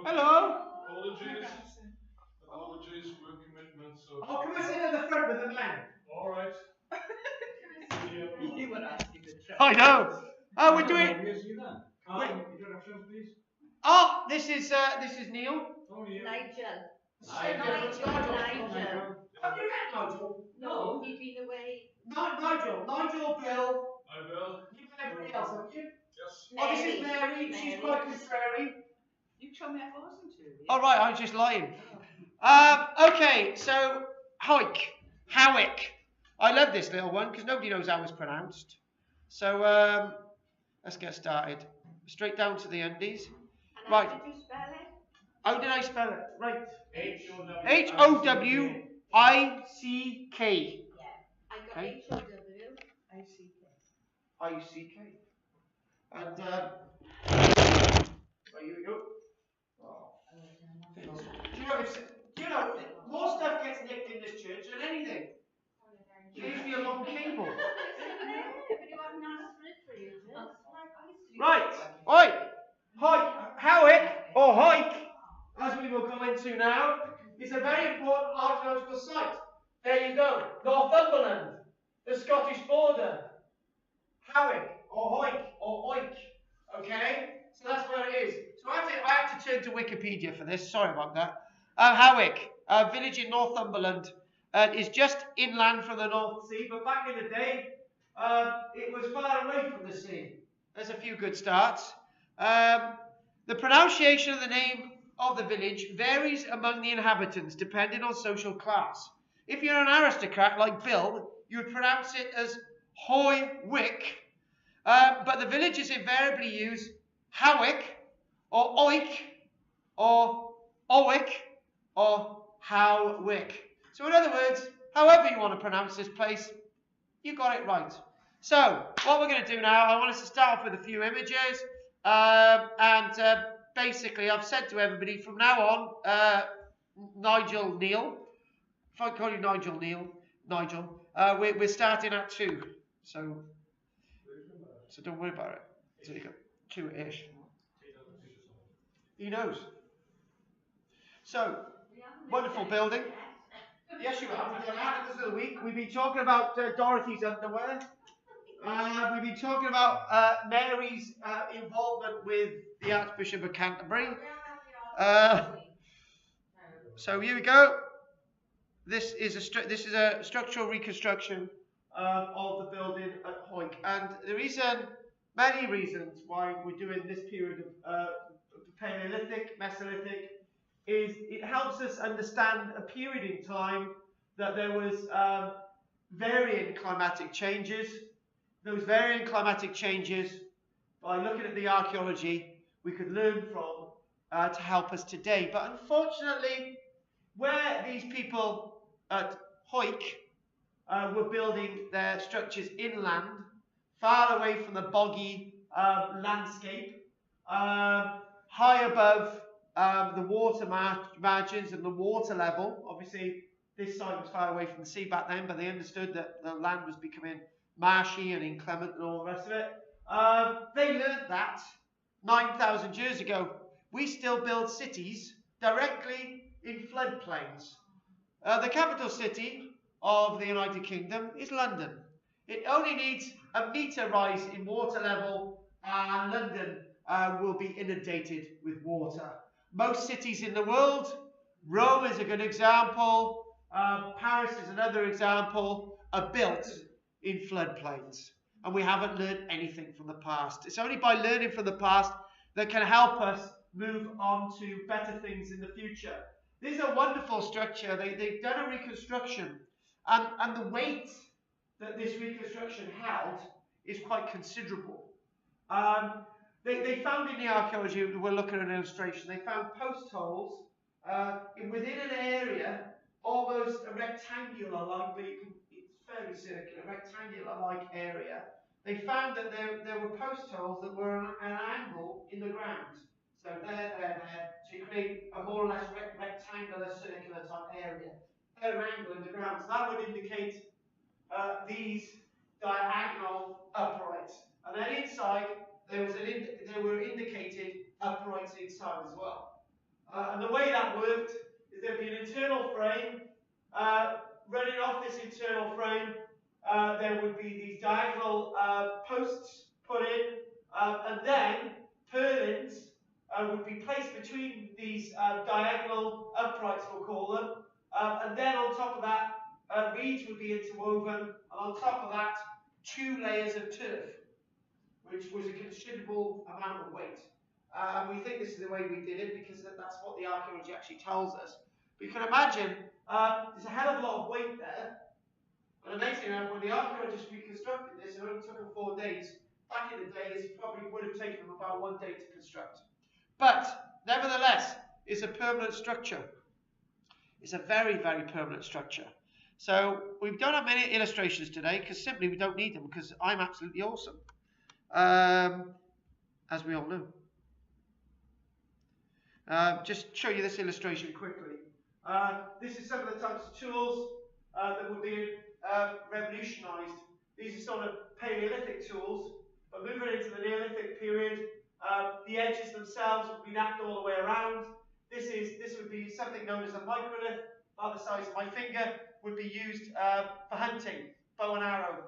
Hello. Apologies, work commitments. So Oh, come and sit at the front with the men. all right. You were asking the trap. I know. Oh, we're doing. Introductions, please. Oh, this is Neil. Oh, yeah. Nigel. Nigel. Have you met Nigel? No, he'd been away. Nigel, Bill. Hi, Bill. You met everybody else, haven't you? Yes. Oh, this is Mary. She's quite contrary. You told me I wasn't to. All right, I was just lying. Okay, so Howick. I love this little one because nobody knows how it's pronounced. So let's get started. Straight down to the undies. And Right. how did you spell it? How did I spell it? Right. H-O-W-I-C-K. Yeah. I got Okay. H-O-W-I-C-K. I-C-K. And here we go. Oh. Do you know, more stuff gets nicked in this church than anything. Gives me a long cable. Right. Oi. Howick, or Howick, as we will go into now, is a very important archaeological site. There you go. Northumberland, the Scottish border. Howick, or Howick, or Oik. Okay? So that's where it is. So I have to turn to Wikipedia for this. Sorry about that. Howick, a village in Northumberland, is just inland from the North Sea, but back in the day, it was far away from the sea. There's a few good starts. The pronunciation of the name of the village varies among the inhabitants depending on social class. If you're an aristocrat like Bill, you would pronounce it as Howick, but the villagers invariably use Howick, or Oik, or Owick, or Howick. So in other words, however you want to pronounce this place, you got it right. So what we're going to do now, I want us to start off with a few images, and basically I've said to everybody from now on, Neil, if I call you Nigel, we're starting at 2, so don't worry about it. So you go 2-ish. He knows. So, wonderful building. Yes, you have. We've done articles of the week. We've been talking about Dorothy's underwear. We've been talking about Mary's involvement with the Archbishop of Canterbury. So here we go. This is a structural reconstruction of the building at Howick, and the reason, many reasons why we're doing this period of Paleolithic, Mesolithic, is it helps us understand a period in time that there was varying climatic changes. Those varying climatic changes, by looking at the archaeology, we could learn from to help us today. But unfortunately, where these people at Howick were building their structures inland, far away from the boggy landscape, high above the water margins and the water level. Obviously, this site was far away from the sea back then, but they understood that the land was becoming marshy and inclement and all the rest of it. They learned that 9,000 years ago. We still build cities directly in floodplains. The capital city of the United Kingdom is London. It only needs a metre rise in water level, and London will be inundated with water. Most cities in the world, Rome is a good example, Paris is another example, are built in floodplains. And we haven't learned anything from the past. It's only by learning from the past that can help us move on to better things in the future. This is a wonderful structure. They've done a reconstruction, and the weight that this reconstruction held is quite considerable. They found in the archaeology, we're looking at an illustration, they found post holes within an area, almost a rectangular-like, but it's fairly circular, rectangular-like area. They found that there were post holes that were at an angle in the ground. So there, to create a more or less rectangular, circular type area. At an angle in the ground. So that would indicate these diagonal uprights. And then inside, there were indicated uprights inside as well. And the way that worked is there'd be an internal frame. Running off this internal frame, there would be these diagonal posts put in, and then purlins would be placed between these diagonal uprights, we'll call them, and then on top of that, reeds would be interwoven, and on top of that, 2 layers of turf, which was a considerable amount of weight. And we think this is the way we did it because that's what the archaeology actually tells us. But you can imagine there's a hell of a lot of weight there. And amazing enough, when the archaeologists reconstructed this, it only took them 4 days. Back in the day, this probably would have taken them about 1 day to construct. But nevertheless, it's a permanent structure. It's a very, very permanent structure. So we don't have many illustrations today because simply we don't need them because I'm absolutely awesome. As we all know. Just show you this illustration quickly. This is some of the types of tools that would be revolutionised. These are sort of Paleolithic tools, but moving into the Neolithic period, the edges themselves would be napped all the way around. This would be something known as a microlith, about the size of my finger, would be used for hunting, bow and arrow,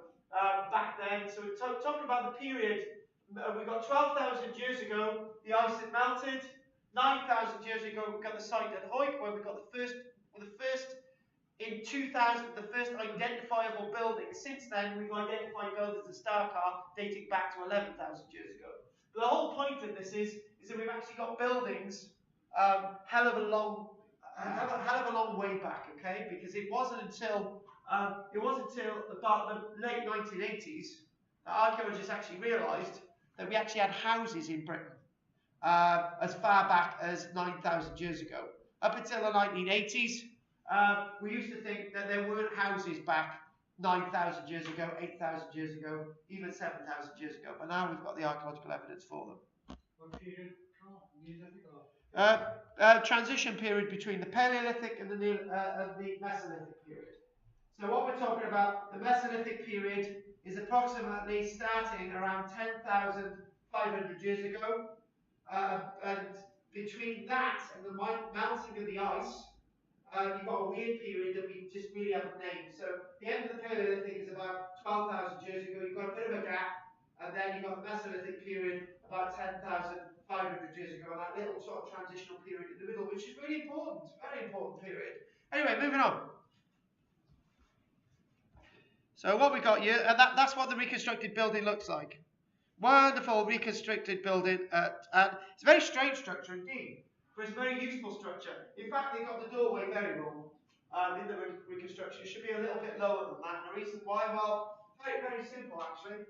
back then. So we're talking about the period. We've got 12,000 years ago, the ice had melted. 9,000 years ago, we got the site at Howick, where we got the first in 2000, the first identifiable building. Since then, we've identified buildings at Starkar dating back to 11,000 years ago. But the whole point of this is that we've actually got buildings hell of a long way back, okay? Because it wasn't until about the late 1980s that archaeologists actually realised that we actually had houses in Britain as far back as 9,000 years ago. Up until the 1980s, we used to think that there weren't houses back 9,000 years ago, 8,000 years ago, even 7,000 years ago. But now we've got the archaeological evidence for them. What period? Neolithic or? Transition period between the Paleolithic and the Mesolithic period. So what we're talking about, the Mesolithic period is approximately starting around 10,500 years ago. And between that and the melting of the ice, you've got a weird period that we just really haven't named. So the end of the Paleolithic is about 12,000 years ago. You've got a bit of a gap, and then you've got the Mesolithic period about 10,500 years ago, and that little sort of transitional period in the middle, which is really important, very important period. Anyway, moving on. So what we got here, and that's what the reconstructed building looks like. Wonderful reconstructed building. It's a very strange structure indeed, but it's a very useful structure. In fact, they got the doorway very wrong in the reconstruction. It should be a little bit lower than that. And the reason why, well, very, very simple actually.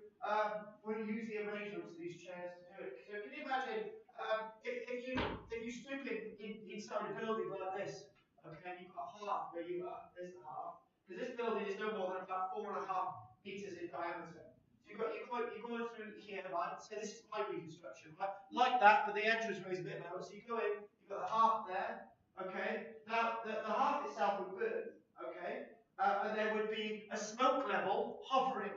We use the arrangements of these chairs to do it. So can you imagine if you stood inside a building like this, okay, and you've got half where you are. There's the half. Because this building is no more than about 4.5 meters in diameter. So you're going through here, right? So this is my reconstruction, right? Like that, but the entrance way is a bit lower. So you go in, you've got the half there, okay? Now, the half itself would burn, okay? And there would be a smoke level hovering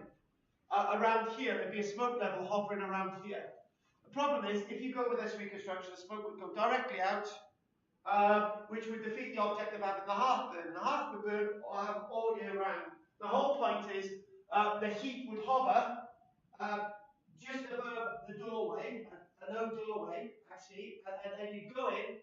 around here. There'd be a smoke level hovering around here. The problem is, if you go with this reconstruction, the smoke would go directly out, which would defeat the object of having the half burn. The half would burn all year round. The whole point is the heat would hover just above the doorway, no doorway actually, and then you'd go in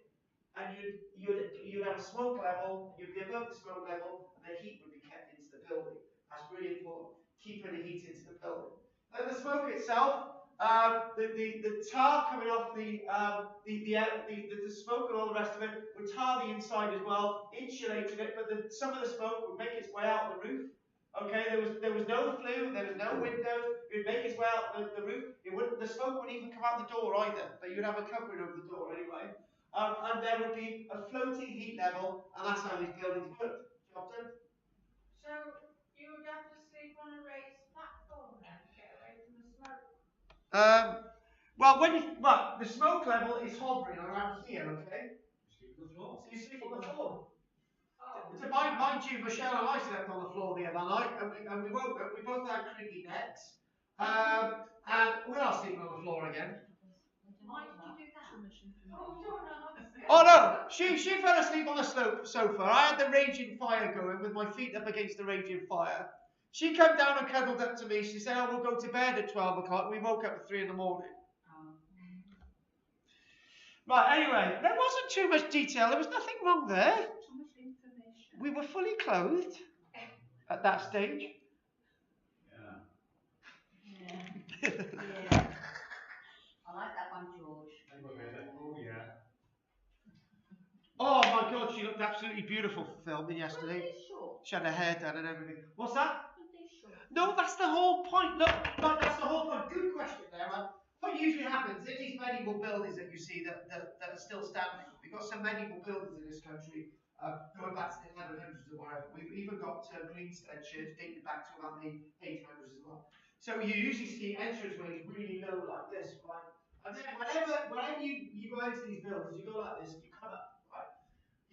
and you'd have a smoke level, you'd be above the smoke level, and the heat would be kept into the building. That's really important, keeping the heat into the building. And the smoke itself, the tar coming off the smoke and all the rest of it would tar the inside as well, insulated it, but some of the smoke would make its way out of the roof. Okay, there was no flue, there was no window. It would make its way out the roof. The smoke wouldn't even come out the door either, but you'd have a covering over the door anyway. And there would be a floating heat level, and that's how these buildings worked. Job done. So you would have to sleep on a raised platform then to get away from the smoke? Well, the smoke level is hovering around here, okay? Sleep on the floor. So you sleep on the floor. Oh. To mind you, Michelle and I slept on the floor the other night, and we woke up. We both had creaky necks, and we are sleeping on the floor again. Why did you do that? Permission from Oh, me. don't know. Oh no, she fell asleep on the sofa. I had the raging fire going with my feet up against the raging fire. She came down and cuddled up to me. She said, "I will go to bed at 12 o'clock." We woke up at 3 in the morning. Right, anyway, there wasn't too much detail. There was nothing wrong there. Too much information. We were fully clothed at that stage. Yeah. Yeah. I like that one, George. Oh, yeah. Oh my God, she looked absolutely beautiful for filming yesterday. Weren't they short? She had her hair done and everything. What's that? Weren't they short? No, that's the whole point. Look, that's the whole point. Good question there, man. What usually happens in these medieval buildings that you see that are still standing, we've got some medieval buildings in this country going back to the 1100s or whatever. We've even got Greenstead Church dating back to about the 800s as well. So you usually see entranceways really low like this, right? And then whenever you go into these buildings, you go like this, you come up, right?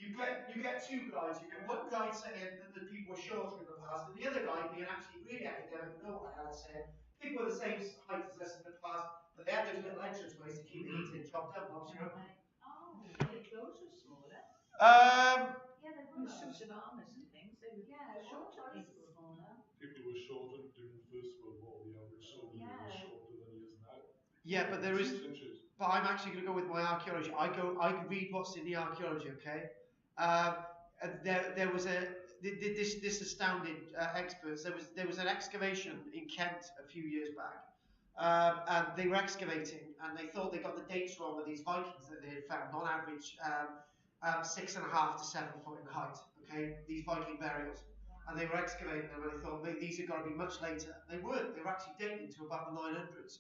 You get two guys. You get one guy saying that the people were shorter in the past, and the other guy being actually really academic, know what the hell it's saying. People were the same height as us in the past, but they had those little entranceways to keep the heat in, chopped up, obviously. Oh, the clothes were smaller. Um, Yeah, they were suits of armour and things. They were shorter people. People were shorter during the First World War. The average soldier was shorter than he is now. yeah, but there is. 6 inches. But I'm actually going to go with my archaeology. I read what's in the archaeology, okay? And there was this astounded experts. There was an excavation in Kent a few years back, and they were excavating, and they thought they got the dates wrong with these Vikings that they had found. On average, 6.5 to 7 foot in height. Okay, these Viking burials, and they were excavating them, and they thought these are going to be much later. They weren't. They were actually dating to about the 900s.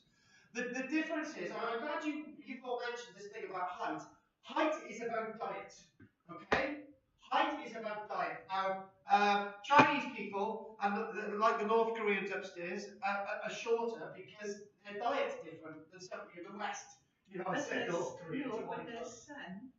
The difference is, I'm glad you've all mentioned this thing about height. Height is about diet, okay? Height is about diet. Now, Chinese people, and like the North Koreans upstairs, are shorter because their diet's different than somebody in the West. You know what I'm saying? North Koreans. No, but their son.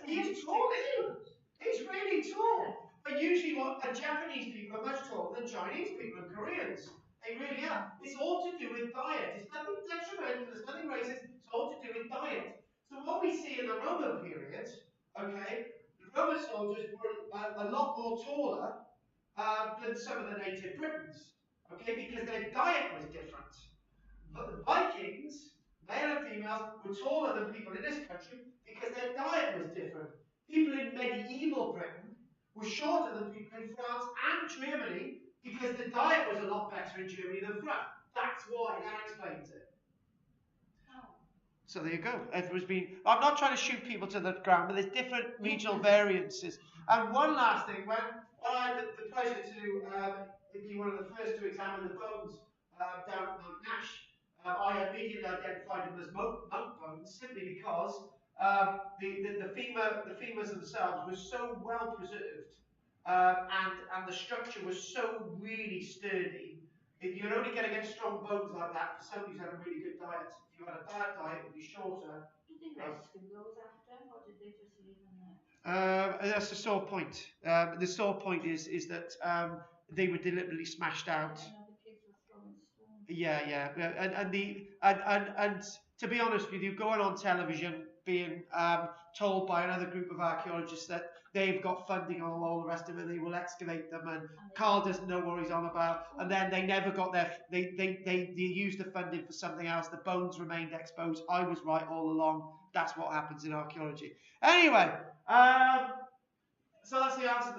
He's tall, isn't he? He's really tall. But usually Japanese people are much taller than Chinese people and Koreans. They really are. It's all to do with diet. It's nothing detrimental, there's nothing racist, it's all to do with diet. So what we see in the Roman period, okay, the Roman soldiers were a lot more taller than some of the native Britons, okay, because their diet was different. But the Vikings, male and females, were taller than people in this country because their diet was different. People in medieval Britain were shorter than people in France and Germany because the diet was a lot better in Germany than France. That's why. That explains it. So there you go. I'm not trying to shoot people to the ground, but there's different regional variances. And one last thing, when I had the pleasure to be one of the first to examine the bones down at Mount Nash, I immediately identified them as monk bones simply because the femurs themselves were so well preserved. And the structure was so really sturdy. You're only going to get strong bones like that for somebody who's had a really good diet. If you had a bad diet, it would be shorter. Did they rescue those after, or did they just leave them there? That's the sore point. The sore point is that they were deliberately smashed out. I know the kids were throwing stones. Yeah. And to be honest with you, going on television, being told by another group of archaeologists that they've got funding on all the rest of it, they will excavate them, and Carl doesn't know what he's on about, and then they never got they used the funding for something else. The bones remained exposed. I was right all along. That's what happens in archaeology. Anyway, so that's the answer.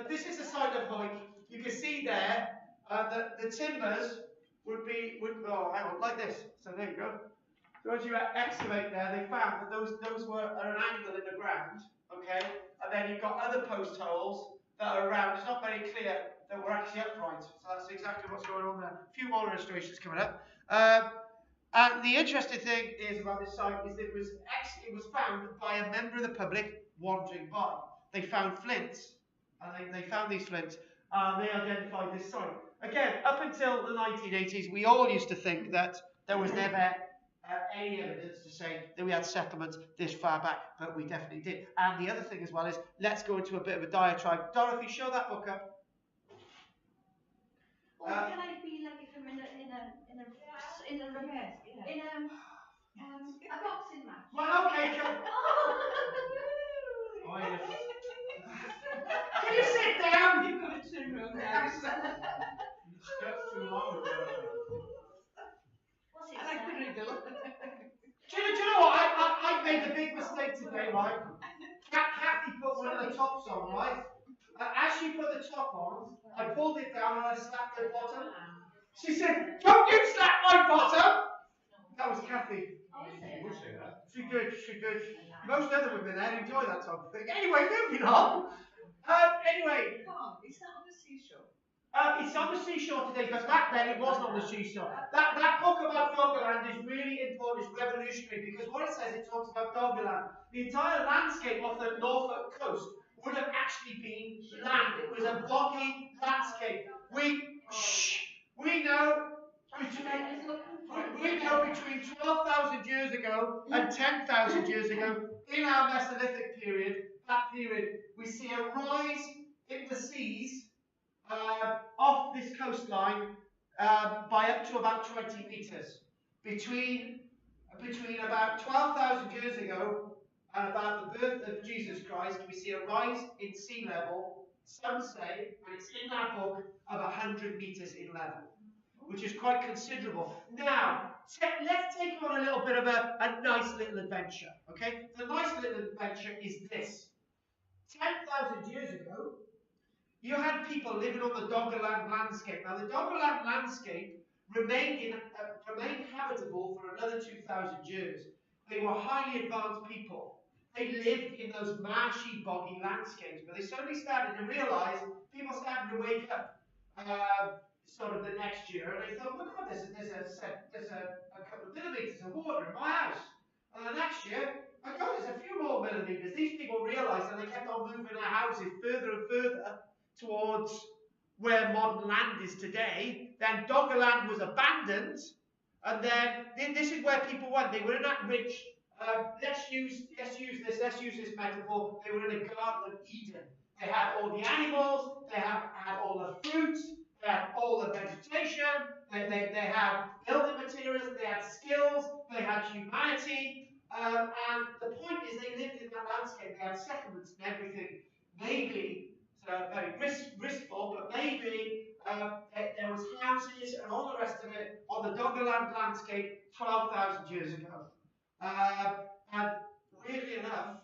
This is the site of Howick. You can see there that the timbers would like this. So there you go. So as you excavate there, they found that those were at an angle in the ground, okay? And then you've got other post holes that are around. It's not very clear that were actually upright. So that's exactly what's going on there. A few more illustrations coming up. And the interesting thing is about this site is that it was found by a member of the public wandering by. They found flints, and they found these flints. They identified this site. Again, up until the 1980s, we all used to think that there was never any evidence to say that we had settlements this far back, but we definitely did. And the other thing as well is, let's go into a bit of a diatribe. Dorothy, show that book up. Or can I be like if I'm in a boxing match? Well, okay, come. Oh, yes. Can you sit down? You've got to turn around now. It's too long ago. What's it I like the say? riddle. Do you know what? I made a big mistake today, right? Kathy put one of the tops on, right? As she put the top on, I pulled it down and I slapped her bottom. She said, "Don't you slap my bottom!" That was Kathy. You would say that. She good, she good. Most other women there enjoy that type of thing. Anyway, moving on. Anyway. Carl, is that on the seashore? It's on the seashore today, but back then it wasn't on the seashore. That book about Doggerland is really important, it's revolutionary, because what it says, it talks about Doggerland. The entire landscape of the Norfolk coast would have actually been land. It was a boggy landscape. We know between 12,000 years ago and 10,000 years ago, in our Mesolithic period, that period, we see a rise in the seas off this coastline by up to about 20 meters. Between about 12,000 years ago and about the birth of Jesus Christ, we see a rise in sea level, some say, and it's in that book, of 100 meters in level, which is quite considerable. Now, let's take on a little bit of a nice little adventure, okay? The nice little adventure is this. 10,000 years ago, you had people living on the Doggerland landscape. Now, the Doggerland landscape remained habitable for another 2,000 years. They were highly advanced people. They lived in those marshy, boggy landscapes, but they suddenly started to realise, people started to wake up sort of the next year, and they thought, "Oh God, there's a couple of millimetres of water in my house." And the next year, "Oh God, there's a few more millimetres." These people realised, and they kept on moving their houses further and further towards where modern land is today. Then Doggerland was abandoned, and then this is where people went. They were in that rich. Let's use this metaphor. They were in a Garden of Eden. They had all the animals. They had all the fruits. They had all the vegetation. They had building materials. They had skills. They had humanity. And the point is, they lived in that landscape. They had settlements and everything. Maybe very riskful, but maybe there was houses and all the rest of it on the Doggerland landscape 12,000 years ago. And weirdly enough,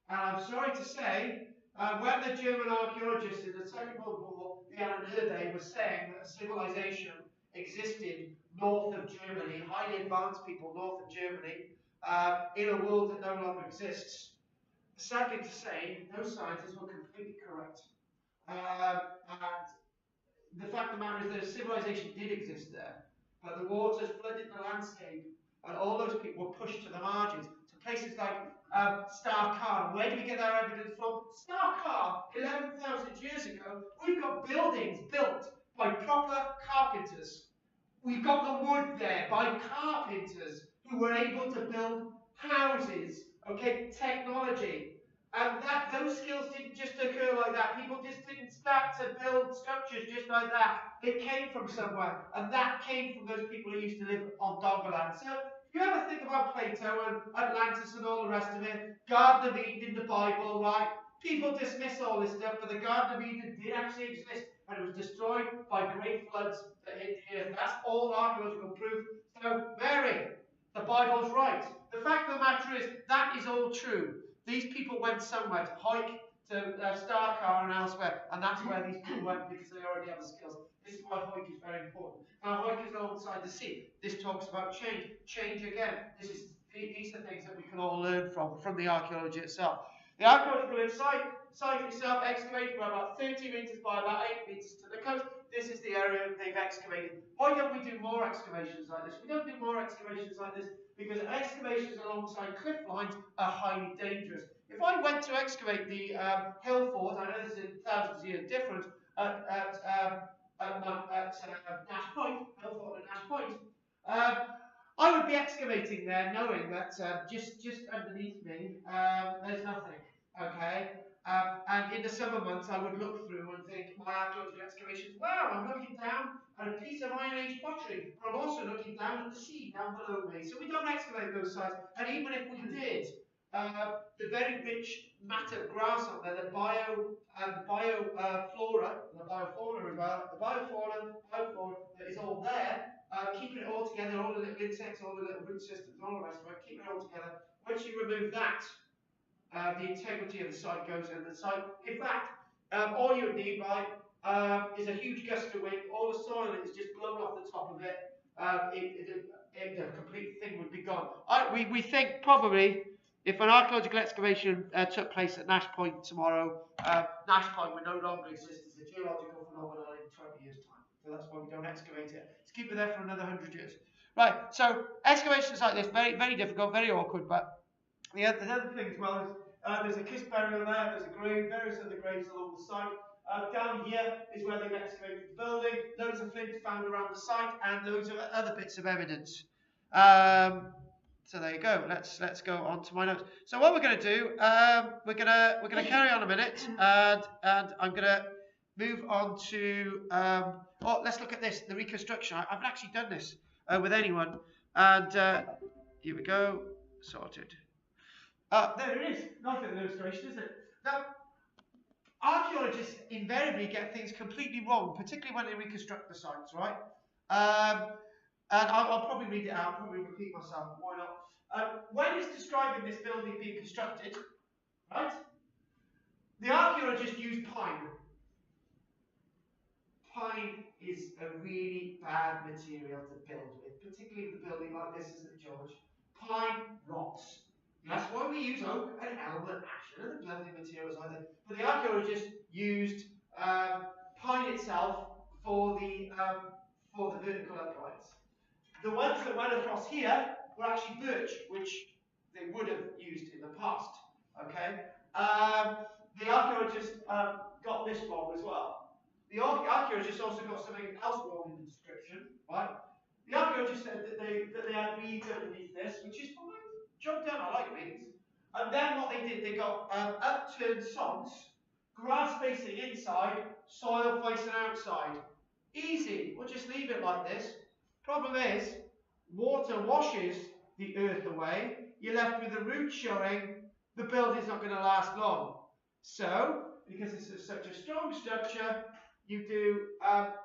and I'm sorry to say, when the German archaeologists in the Second World War, the Alan Herday, was saying that a civilization existed north of Germany, highly advanced people north of Germany, in a world that no longer exists, sadly to say, those scientists were completely correct. And the fact of the matter is that a civilization did exist there, but the waters flooded the landscape, and all those people were pushed to the margins, to places like Starkar. Where do we get our evidence from? Starkar, 11,000 years ago, we've got buildings built by proper carpenters. We've got the wood there by carpenters who were able to build houses, okay, technology. And those skills didn't just occur like that. People just didn't start to build structures just like that. It came from somewhere. And that came from those people who used to live on Doggerland. So if you ever think about Plato and Atlantis and all the rest of it, Garden of Eden in the Bible, right? People dismiss all this stuff, but the Garden of Eden did actually exist, and it was destroyed by great floods that hit the earth. That's all archaeological proof. So, Mary, the Bible's right. The fact of the matter is, that is all true. These people went somewhere, to Howick, to Starkar and elsewhere, and that's where these people went because they already have the skills. This is why Howick is very important. Now, Howick is alongside the sea. This talks about change. Change again. These are things that we can all learn from the archaeology itself. The archaeological site itself excavated by about 30 metres by about 8 metres to the coast. This is the area they've excavated. Why don't we do more excavations like this? We don't do more excavations like this because excavations alongside cliff lines are highly dangerous. If I went to excavate the hill fort, I know this is thousands of years different, at Nash Point, hill fort at Nash Point, I would be excavating there, knowing that just underneath me, there's nothing. Okay, and in the summer months, I would look through and think, my archaeological excavations. Wow, I'm looking down at a piece of Iron Age pottery. But I'm also looking down at the sea down below me. So we don't excavate those sites. And even if we did, the very rich matter of grass on there, the bioflora that is all there, keeping it all together, all the little insects, all the little root systems, all the rest of it, keeping it all together. Once you remove that, the integrity of the site goes in the site. In fact, all you would need, right, is a huge gust of wind. All the soil is just blown off the top of it. The complete thing would be gone. We think probably if an archaeological excavation took place at Nash Point tomorrow, Nash Point would no longer exist as a geological phenomenon in 20 years' time. So that's why we don't excavate it. Let's keep it there for another 100 years. Right, so excavations like this, very, very difficult, very awkward, but the other thing as well is there's a kiss burial there, there's a grave, various other graves along the site. Down here is where they've excavated the building, loads of flint found around the site, and loads of other bits of evidence. So there you go. Let's go on to my notes. So what we're going to do, we're gonna carry on a minute, and I'm gonna move on to let's look at this, the reconstruction. I haven't actually done this with anyone, and here we go, sorted. There it is. Not an illustration, is it? Now, archaeologists invariably get things completely wrong, particularly when they reconstruct the sites, right? And I'll probably read it out, probably repeat myself, why not? When it's describing this building being constructed, right, the archaeologist used pine. Pine is a really bad material to build with, particularly with a building like this, isn't it, George? Pine rots. That's why we use oak and elm and ash and other building materials like that. But the archaeologists used pine itself for the vertical uprights. The ones that went across here were actually birch, which they would have used in the past. Okay. The archaeologists got this wrong as well. The archaeologists also got something else wrong in the description, right? The archaeologists said that they had reeds underneath this, which is fine. Job done, I like reeds. And then what they did, they got upturned sods, grass facing inside, soil facing outside. Easy, we'll just leave it like this. Problem is, water washes the earth away, you're left with the roots showing, the building's not going to last long. So, because this is such a strong structure, you do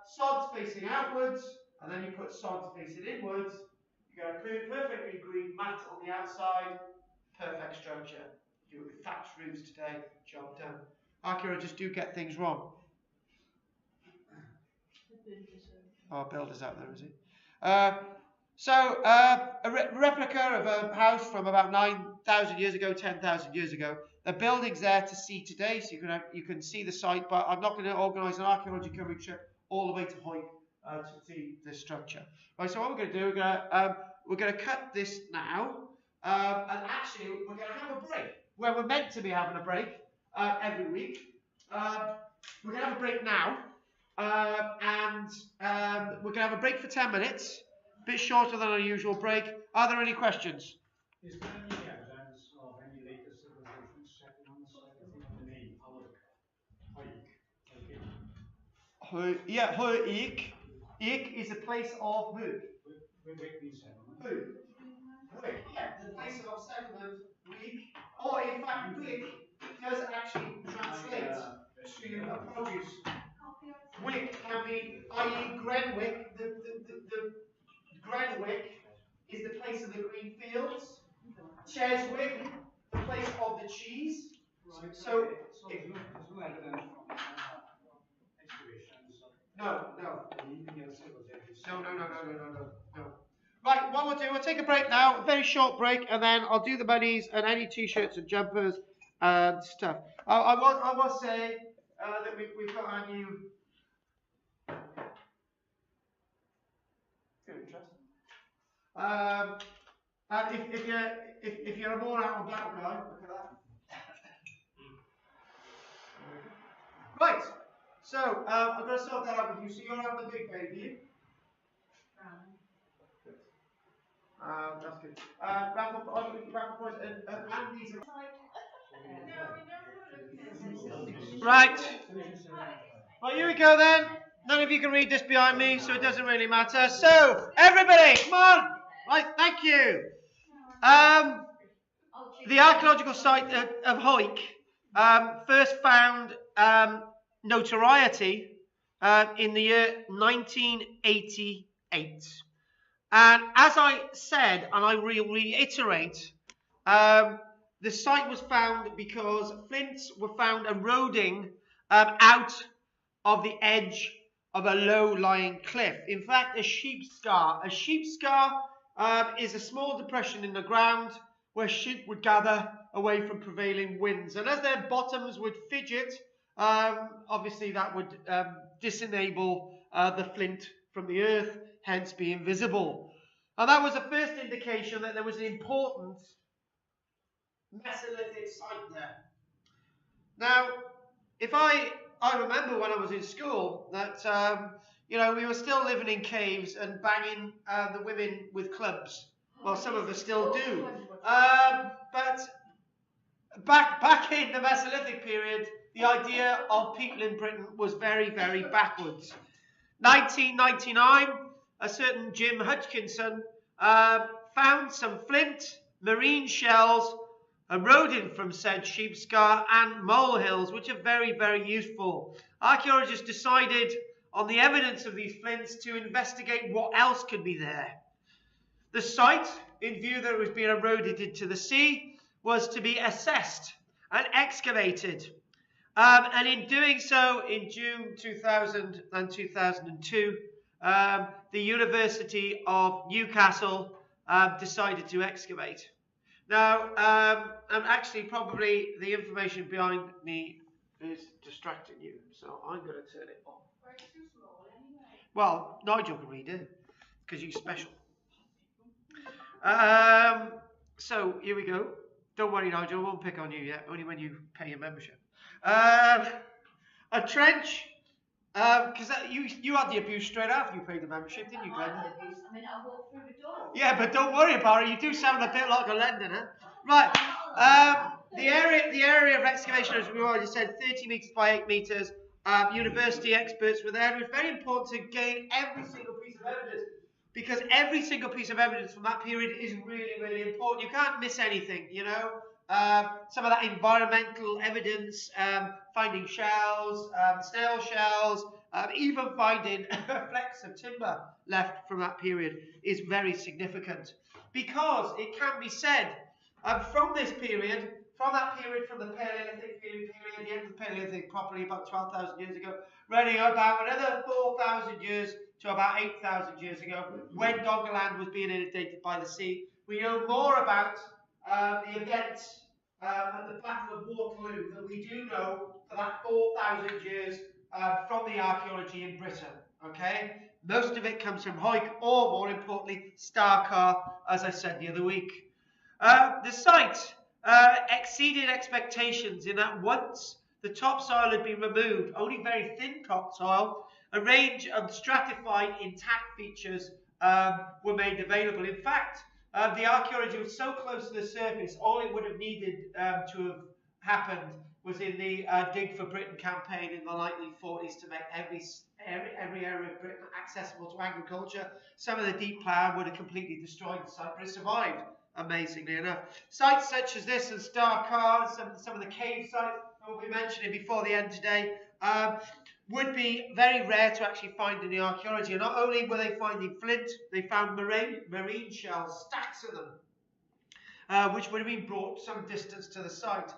sods facing outwards, and then you put sods facing inwards. You got a perfectly green mat on the outside, perfect structure. Do it with thatched roofs today, job done. Archaeologists do get things wrong. Oh, builder's out there, is he? So, a replica of a house from about 9,000 years ago, 10,000 years ago. The building's there to see today, so you can see the site, but I'm not going to organise an Archaeology Cymru trip all the way to Howick to see this structure. Right, so what we're going to do, we're going to cut this now, and actually we're going to have a break, where we're meant to be having a break every week. We're going to have a break now, and we're going to have a break for 10 minutes, a bit shorter than our usual break. Are there any questions? Is there any evidence of any later civilizations settling on the site? I think the name Howick. Yeah, Howick. Ik is a place of who? Howick means settlement. Who? Howick, yeah, the place of settlement, Wick. Or in fact, Wick does actually translate to a produce. Wick can be, i.e. Grenwick, the Grenwick is the place of the green fields. Cheswick, the place of the cheese. Right. So there's no evidence from excavations of no. anything else civilizations. No. Right, what we'll do, we'll take a break now, a very short break, and then I'll do the bunnies and any t-shirts and jumpers and stuff. I will say that we've got our new. And if you're a more out and black guy, look at that. Right. So I'm going to sort that out with you. So you're having the big baby. That's good. Raffle points and Andy's. Right. Well, here we go then. None of you can read this behind me, so it doesn't really matter. So, everybody, come on. Right, thank you. The archaeological site of Howick first found notoriety in the year 1988. And as I said, and I will reiterate, the site was found because flints were found eroding out of the edge of a low-lying cliff. In fact, a sheep scar. A sheep scar is a small depression in the ground where sheep would gather away from prevailing winds. And as their bottoms would fidget, obviously that would disenable the flint from the earth, hence being visible. And that was the first indication that there was an important Mesolithic site there. Now, if I remember when I was in school that you know, we were still living in caves and banging the women with clubs. Well, some of us still do. But back in the Mesolithic period, the idea of people in Britain was very, very backwards. 1999, a certain Jim Hutchinson found some flint, marine shells, eroding from said sheep scar and molehills, which are very, very useful. Archaeologists decided on the evidence of these flints to investigate what else could be there. The site, in view that it was being eroded into the sea, was to be assessed and excavated. And in doing so, in June 2000 and 2002, the University of Newcastle decided to excavate. Now, and actually probably the information behind me is distracting you, so I'm going to turn it off. Well, it's too small anyway. Well, Nigel can read it, because you're special. So, here we go. Don't worry, Nigel, I won't pick on you yet, only when you pay your membership. A trench, because you had the abuse straight after you paid the membership, didn't you, Glenn? I mean, I walked through the door. Yeah, but don't worry about it. You do sound a bit like a Londoner. Right. The area of excavation, as we already said, 30 metres by 8 metres. University experts were there. It was very important to gain every single piece of evidence, because every single piece of evidence from that period is really, really important. You can't miss anything, you know. Some of that environmental evidence, finding shells, snail shells, even finding flecks of timber left from that period is very significant, because it can be said from this period, from the Paleolithic period, the end of the Paleolithic, properly about 12,000 years ago, running about another 4,000 years to about 8,000 years ago, when Doggerland was being inundated by the sea. We know more about the events at the Battle of Waterloo than we do know for that 4,000 years from the archaeology in Britain. Okay, most of it comes from Howick, or more importantly, Starcar, as I said the other week. The site exceeded expectations in that once the topsoil had been removed, only very thin topsoil, a range of stratified intact features were made available. In fact, the archaeology was so close to the surface, all it would have needed to have happened was in the Dig for Britain campaign in the 1940s to make every area of Britain accessible to agriculture. Some of the deep ploughing would have completely destroyed the site, but it survived, amazingly enough. Sites such as this and Starcar, some of the cave sites that we'll be mentioning before the end today, would be very rare to actually find in the archaeology. And not only were they finding flint, they found marine shells, stacks of them, which would have been brought some distance to the site.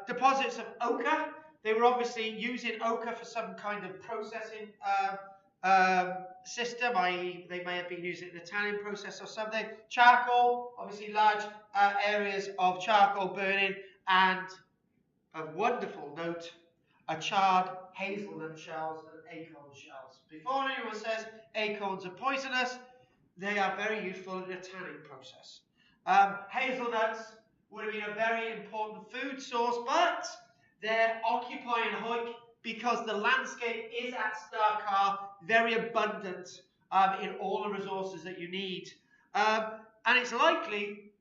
Deposits of ochre. They were obviously using ochre for some kind of processing system, i.e. they may have been using an Italian process or something. Charcoal, obviously large areas of charcoal burning, and of wonderful note, a charred hazelnut shells and acorn shells. Before anyone says acorns are poisonous, they are very useful in the tanning process. Hazelnuts would have been a very important food source, but they're occupying Howick because the landscape is at Starcar very abundant in all the resources that you need. And it's likely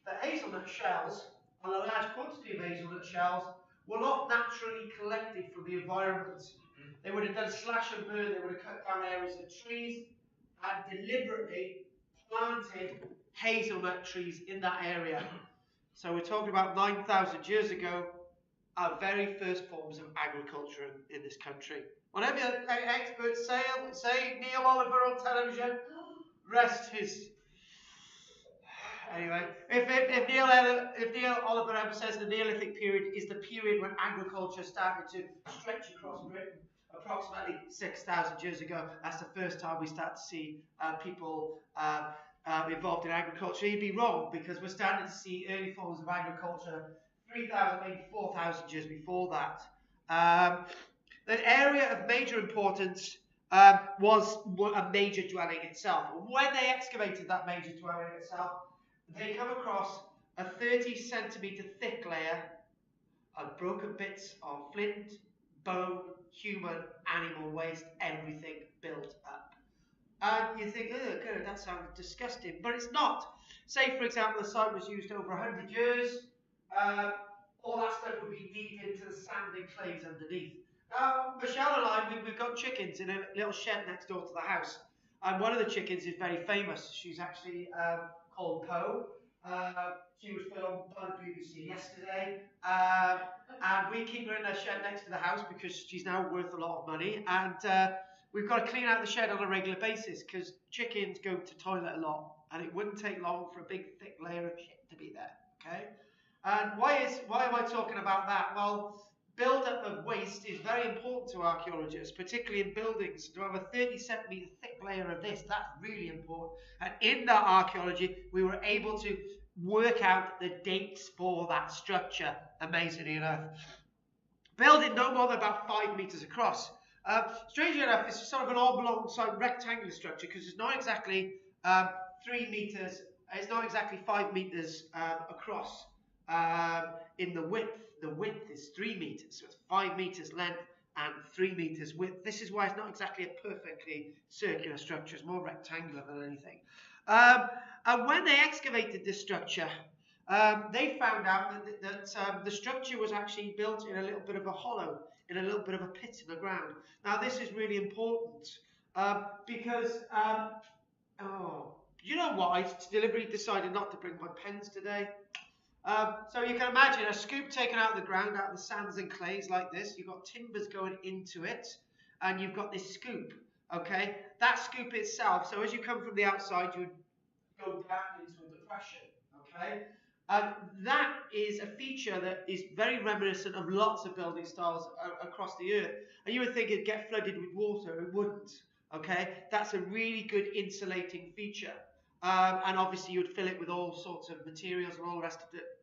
that hazelnut shells, and a large quantity of hazelnut shells, were not naturally collected from the environment. They would have done slash and burn, they would have cut down areas of trees and deliberately planted hazelnut trees in that area. So we're talking about 9,000 years ago, our very first forms of agriculture in this country. Whatever experts say Neil Oliver on television, rest his. Anyway, if Neil Oliver ever says the Neolithic period is the period when agriculture started to stretch across Britain, approximately 6,000 years ago, that's the first time we start to see people involved in agriculture. He'd be wrong, because we're starting to see early forms of agriculture 3,000, maybe 4,000 years before that. An area of major importance was a major dwelling itself. When they excavated that major dwelling itself, they come across a 30 centimetre thick layer of broken bits of flint, bone, human, animal waste, everything built up. And you think, oh, God, that sounds disgusting, but it's not. Say, for example, the site was used over 100 years. All that stuff would be kneaded into the sand and clays underneath. Michelle and I, we've got chickens in a little shed next door to the house. And one of the chickens is very famous. She's actually called Poe. She was filmed by the BBC yesterday. And we keep her in a shed next to the house because she's now worth a lot of money. And we've got to clean out the shed on a regular basis because chickens go to toilet a lot. And it wouldn't take long for a big thick layer of shit to be there. Okay? And why am I talking about that? Well, build-up of waste is very important to archaeologists, particularly in buildings. To have a 30 centimetre thick layer of this, that's really important. And in that archaeology, we were able to work out the dates for that structure, amazingly enough. Building no more than about 5 metres across. Strangely enough, it's sort of an oblong, rectangular structure because it's not exactly 3 metres, it's not exactly 5 metres across. In the width is 3 meters, so it's 5 meters length and 3 meters width. This is why it's not exactly a perfectly circular structure, it's more rectangular than anything. And when they excavated this structure, they found out that the structure was actually built in a little bit of a hollow, in a little bit of a pit in the ground. Now this is really important because, you know what, I deliberately decided not to bring my pens today. So you can imagine a scoop taken out of the ground, out of the sands and clays like this. You've got timbers going into it, and you've got this scoop, okay? That scoop itself, so as you come from the outside, you go down into a depression, okay? That is a feature that is very reminiscent of lots of building styles across the earth. And you would think it'd get flooded with water, it wouldn't, okay? That's a really good insulating feature. And obviously you would fill it with all sorts of materials and all the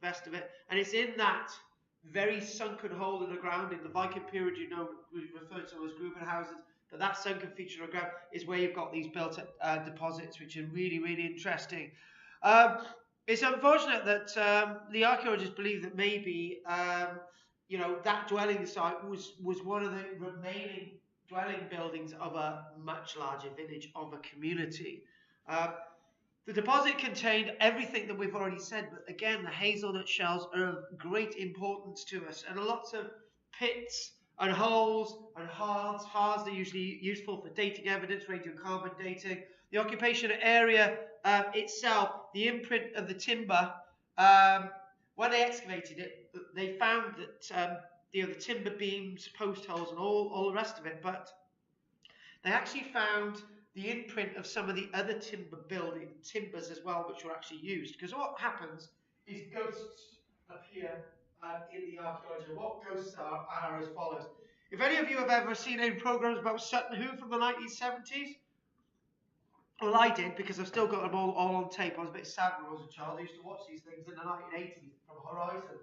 rest of it. And it's in that very sunken hole in the ground in the Viking period, you know, we refer to as Grubenhausen, but that sunken feature of the ground is where you've got these built-up deposits, which are really, really interesting. It's unfortunate that the archaeologists believe that maybe, you know, that dwelling site was one of the remaining dwelling buildings of a much larger village, of a community. The deposit contained everything that we've already said, but again, the hazelnut shells are of great importance to us, and lots of pits and holes and hearths. Hearths are usually useful for dating evidence, radiocarbon dating. The occupation area itself, the imprint of the timber, when they excavated it, they found that you know, the timber beams, post holes, and all the rest of it, but they actually found the imprint of some of the other timbers as well, which were actually used. Because what happens is ghosts appear in the archaeology. What ghosts are as follows. If any of you have ever seen any programs about Sutton Hoo from the 1970s, well, I did, because I've still got them all on tape. I was a bit sad when I was a child. I used to watch these things in the 1980s from Horizon.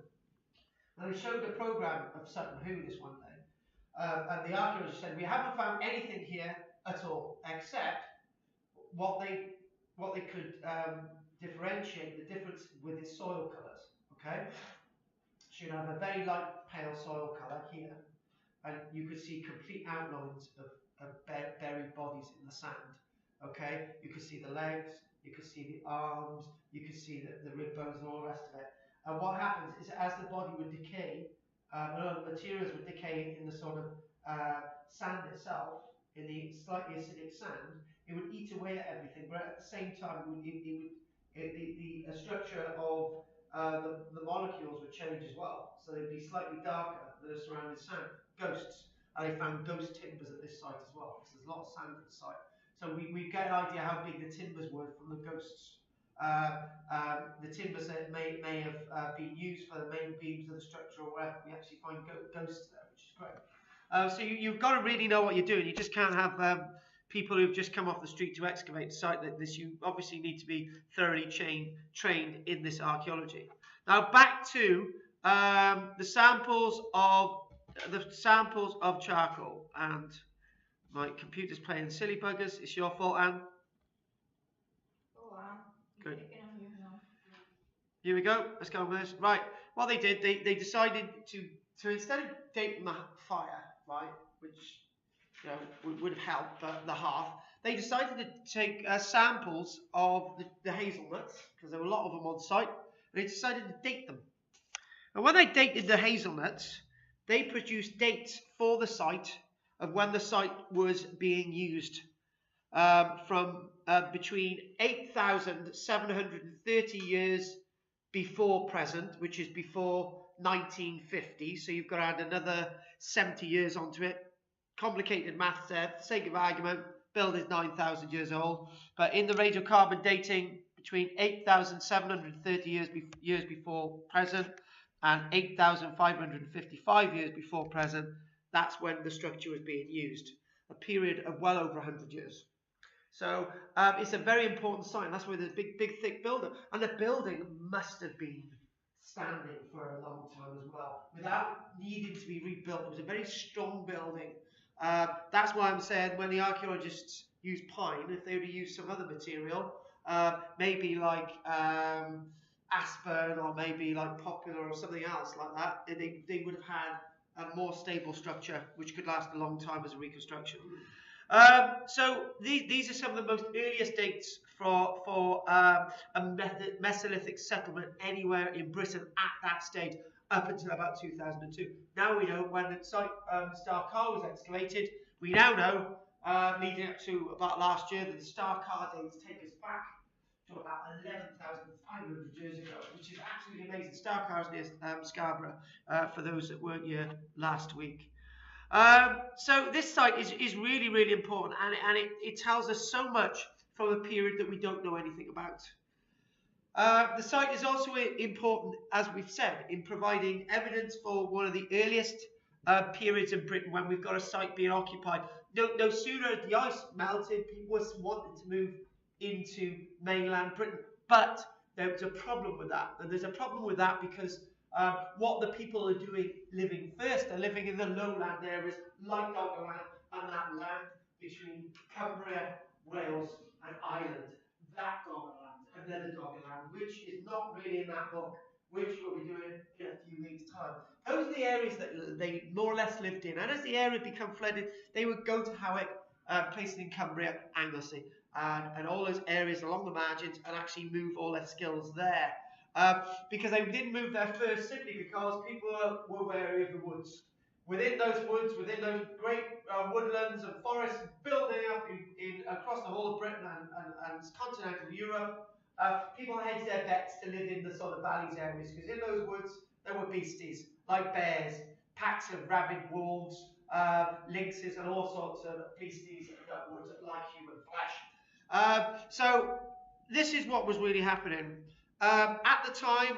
And they showed a program of Sutton Hoo this one day. And the archaeologist said, we haven't found anything here at all, except what they could differentiate the difference with its soil colours. Okay, so you have a very light pale soil colour here, and you could see complete outlines of buried bodies in the sand. Okay, you could see the legs, you can see the arms, you can see the rib bones and all the rest of it. And what happens is as the body would decay, and other materials would decay in the sort of sand itself, in the slightly acidic sand, it would eat away at everything, but at the same time, the structure of the molecules would change as well. So they'd be slightly darker than the surrounding sand. Ghosts. And they found ghost timbers at this site as well, because there's a lot of sand at the site. So we get an idea how big the timbers were from the ghosts. The timbers that may have been used for the main beams of the structure or wherever. We actually find ghosts there, which is great. So you've got to really know what you're doing. You just can't have people who've just come off the street to excavate a site like this. You obviously need to be thoroughly trained in this archaeology. Now back to the samples of charcoal, and my computer's playing silly buggers. It's your fault, Anne. Oh, wow. Good. Picking on you now. Here we go. Let's go with this. Right. What they did, they decided to instead of dating the fire, right, which would have helped the hearth, they decided to take samples of the hazelnuts, because there were a lot of them on site, and they decided to date them. And when they dated the hazelnuts, they produced dates for the site of when the site was being used from between 8,730 years before present, which is before 1950. So you've got to add another 70 years onto it. Complicated maths there. For the sake of argument, building is 9,000 years old. But in the radiocarbon dating, between 8,730 years before present and 8,555 years before present, that's when the structure was being used. A period of well over 100 years. So it's a very important site. That's why there's a big, thick building. And the building must have been standing for a long time as well, without needing to be rebuilt. It was a very strong building. That's why I'm saying when the archaeologists use pine, if they were to use some other material, maybe like aspen or maybe like poplar or something else like that, they would have had a more stable structure which could last a long time as a reconstruction. So these are some of the most earliest dates for a Mesolithic settlement anywhere in Britain at that stage, up until about 2002. Now we know when the site Star Car was excavated. We now know, leading up to about last year, that the Star Car dates take us back to about 11,500 years ago, which is absolutely amazing. Star Car is near Scarborough, for those that weren't here last week. So this site is really, really important, and it tells us so much from a period that we don't know anything about. The site is also important, as we've said, in providing evidence for one of the earliest periods in Britain when we've got a site being occupied. No sooner had the ice melted, people were wanting to move into mainland Britain, but there was a problem with that, and there's a problem with that because what the people are doing living first are living in the lowland areas like Doggerland and that land between Cumbria, Wales and Ireland. That Doggerland and then the Doggerland, which is not really in that book, which we'll be doing in a few weeks' time. Those are the areas that they more or less lived in, and as the area became flooded, they would go to Howick, places in Cumbria, Anglesey, and all those areas along the margins, and actually move all their skills there. Because they didn't move there first simply because people were wary of the woods. Within those woods, within those great woodlands and forests building up across the whole of Britain and continental Europe, people hedged their bets to live in the sort of valleys areas, because in those woods there were beasties like bears, packs of rabid wolves, lynxes and all sorts of beasties that would like human flesh. So this is what was really happening. At the time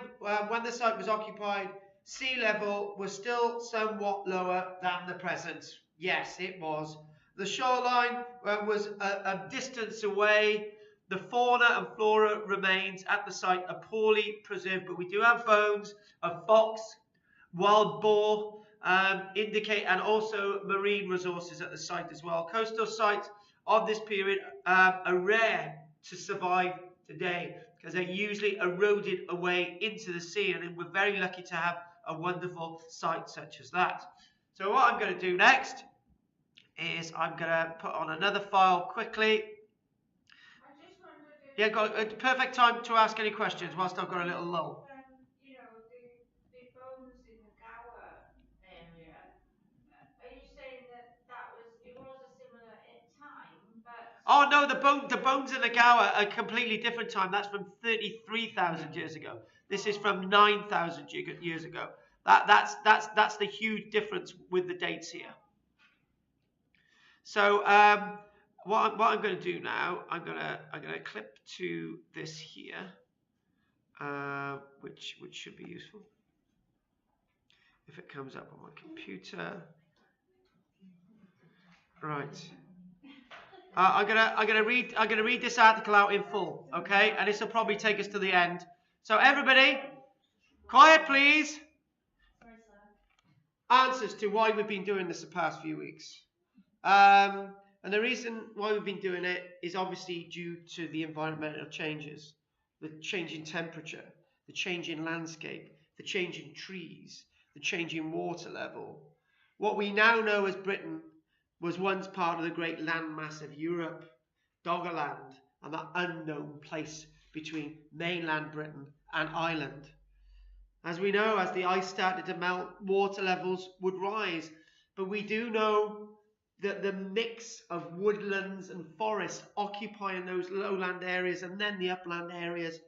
when the site was occupied, sea level was still somewhat lower than the present. Yes, it was. The shoreline was a distance away. The fauna and flora remains at the site are poorly preserved, but we do have bones of fox, wild boar, and also marine resources at the site as well. Coastal sites of this period are rare to survive today, because they're usually eroded away into the sea, and we're very lucky to have a wonderful site such as that. So what I'm going to do next is I'm going to put on another file quickly. I just wondered Yeah, got a perfect time to ask any questions whilst I've got a little lull. You know, the bones in the Gower area, are you saying that it was a similar time, but... Oh no, the bones in the Gower are a completely different time. That's from 33,000 years ago. This is from 9,000 years ago. That's the huge difference with the dates here. So what I'm going to do now, I'm going to clip to this here, which should be useful if it comes up on my computer. Right. I'm gonna read this article out in full, okay? And this will probably take us to the end. So everybody, quiet please. Answers to why we've been doing this the past few weeks. And the reason why we've been doing it is obviously due to the environmental changes, the change in temperature, the change in landscape, the change in trees, the change in water level. What we now know as Britain was once part of the great landmass of Europe, Doggerland, and that unknown place between mainland Britain and Ireland. As we know, as the ice started to melt, water levels would rise. But we do know that the mix of woodlands and forests occupying those lowland areas and then the upland areas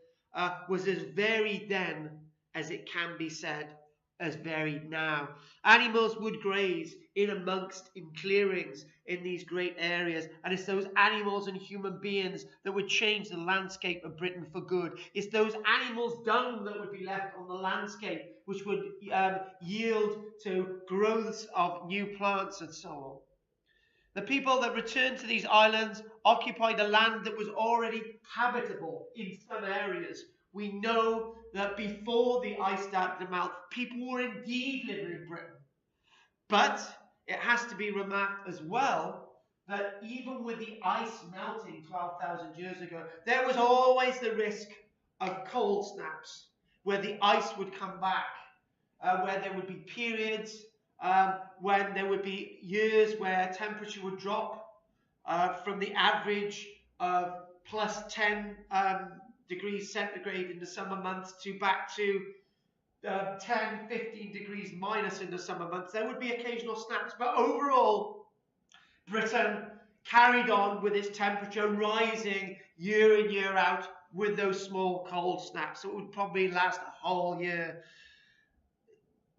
was as varied then as it can be said as varied now. Animals would graze in clearings in these great areas, and it's those animals and human beings that would change the landscape of Britain for good. It's those animals' dung that would be left on the landscape which would yield to growths of new plants and so on. The people that returned to these islands occupied a land that was already habitable in some areas. We know that before the ice started to melt, people were indeed living in Britain. But it has to be remarked as well that even with the ice melting 12,000 years ago, there was always the risk of cold snaps, where the ice would come back, where there would be periods when there would be years where temperature would drop from the average of plus 10 degrees centigrade in the summer months to back to 10, 15 degrees minus in the summer months. There would be occasional snaps, but overall, Britain carried on with its temperature rising year in, year out with those small cold snaps. So it would probably last a whole year.